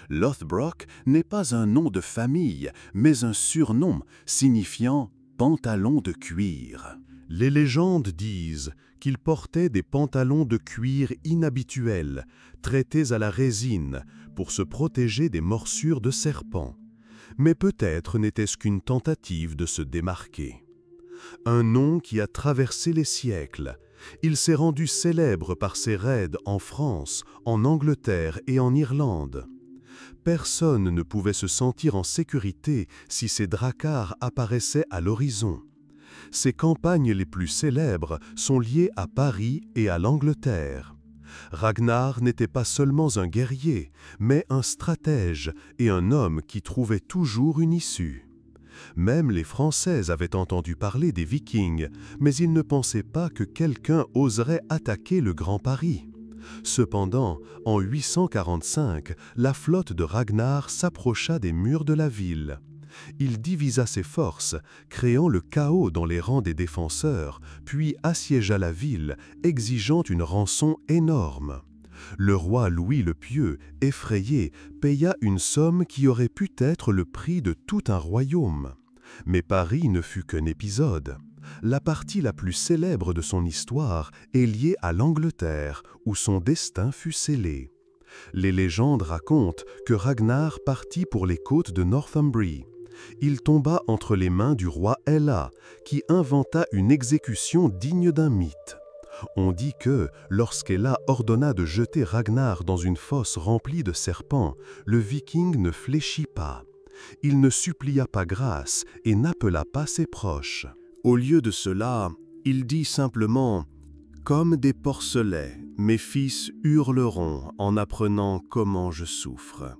Lothbrok n'est pas un nom de famille, mais un surnom signifiant « pantalon de cuir ». Les légendes disent qu'il portait des pantalons de cuir inhabituels, traités à la résine, pour se protéger des morsures de serpents. Mais peut-être n'était-ce qu'une tentative de se démarquer. Un nom qui a traversé les siècles. Il s'est rendu célèbre par ses raids en France, en Angleterre et en Irlande. Personne ne pouvait se sentir en sécurité si ces dracars apparaissaient à l'horizon. Ses campagnes les plus célèbres sont liées à Paris et à l'Angleterre. Ragnar n'était pas seulement un guerrier, mais un stratège et un homme qui trouvait toujours une issue. Même les Français avaient entendu parler des Vikings, mais ils ne pensaient pas que quelqu'un oserait attaquer le Grand Paris. Cependant, en 845, la flotte de Ragnar s'approcha des murs de la ville. Il divisa ses forces, créant le chaos dans les rangs des défenseurs, puis assiégea la ville, exigeant une rançon énorme. Le roi Louis le Pieux, effrayé, paya une somme qui aurait pu être le prix de tout un royaume. Mais Paris ne fut qu'un épisode. La partie la plus célèbre de son histoire est liée à l'Angleterre, où son destin fut scellé. Les légendes racontent que Ragnar partit pour les côtes de Northumbrie. Il tomba entre les mains du roi Ella, qui inventa une exécution digne d'un mythe. On dit que, lorsqu'Ella ordonna de jeter Ragnar dans une fosse remplie de serpents, le Viking ne fléchit pas. Il ne supplia pas grâce et n'appela pas ses proches. Au lieu de cela, il dit simplement « Comme des porcelets, mes fils hurleront en apprenant comment je souffre ».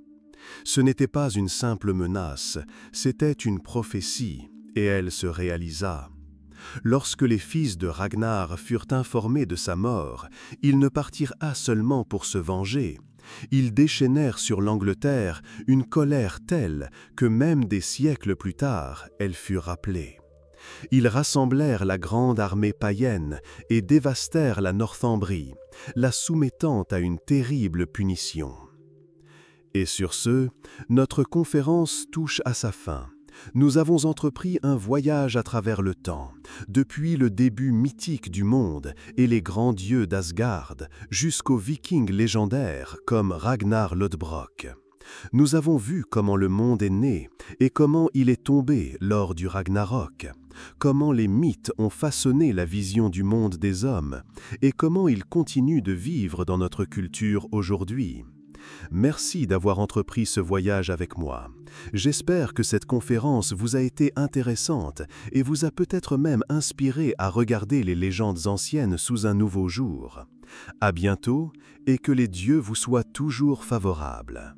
Ce n'était pas une simple menace, c'était une prophétie, et elle se réalisa. Lorsque les fils de Ragnar furent informés de sa mort, ils ne partirent pas seulement pour se venger. Ils déchaînèrent sur l'Angleterre une colère telle que même des siècles plus tard, elle fut rappelée. Ils rassemblèrent la grande armée païenne et dévastèrent la Northumbrie, la soumettant à une terrible punition. Et sur ce, notre conférence touche à sa fin. Nous avons entrepris un voyage à travers le temps, depuis le début mythique du monde et les grands dieux d'Asgard, jusqu'aux Vikings légendaires comme Ragnar Lodbrok. Nous avons vu comment le monde est né et comment il est tombé lors du Ragnarok, comment les mythes ont façonné la vision du monde des hommes et comment ils continuent de vivre dans notre culture aujourd'hui. Merci d'avoir entrepris ce voyage avec moi. J'espère que cette conférence vous a été intéressante et vous a peut-être même inspiré à regarder les légendes anciennes sous un nouveau jour. À bientôt et que les dieux vous soient toujours favorables.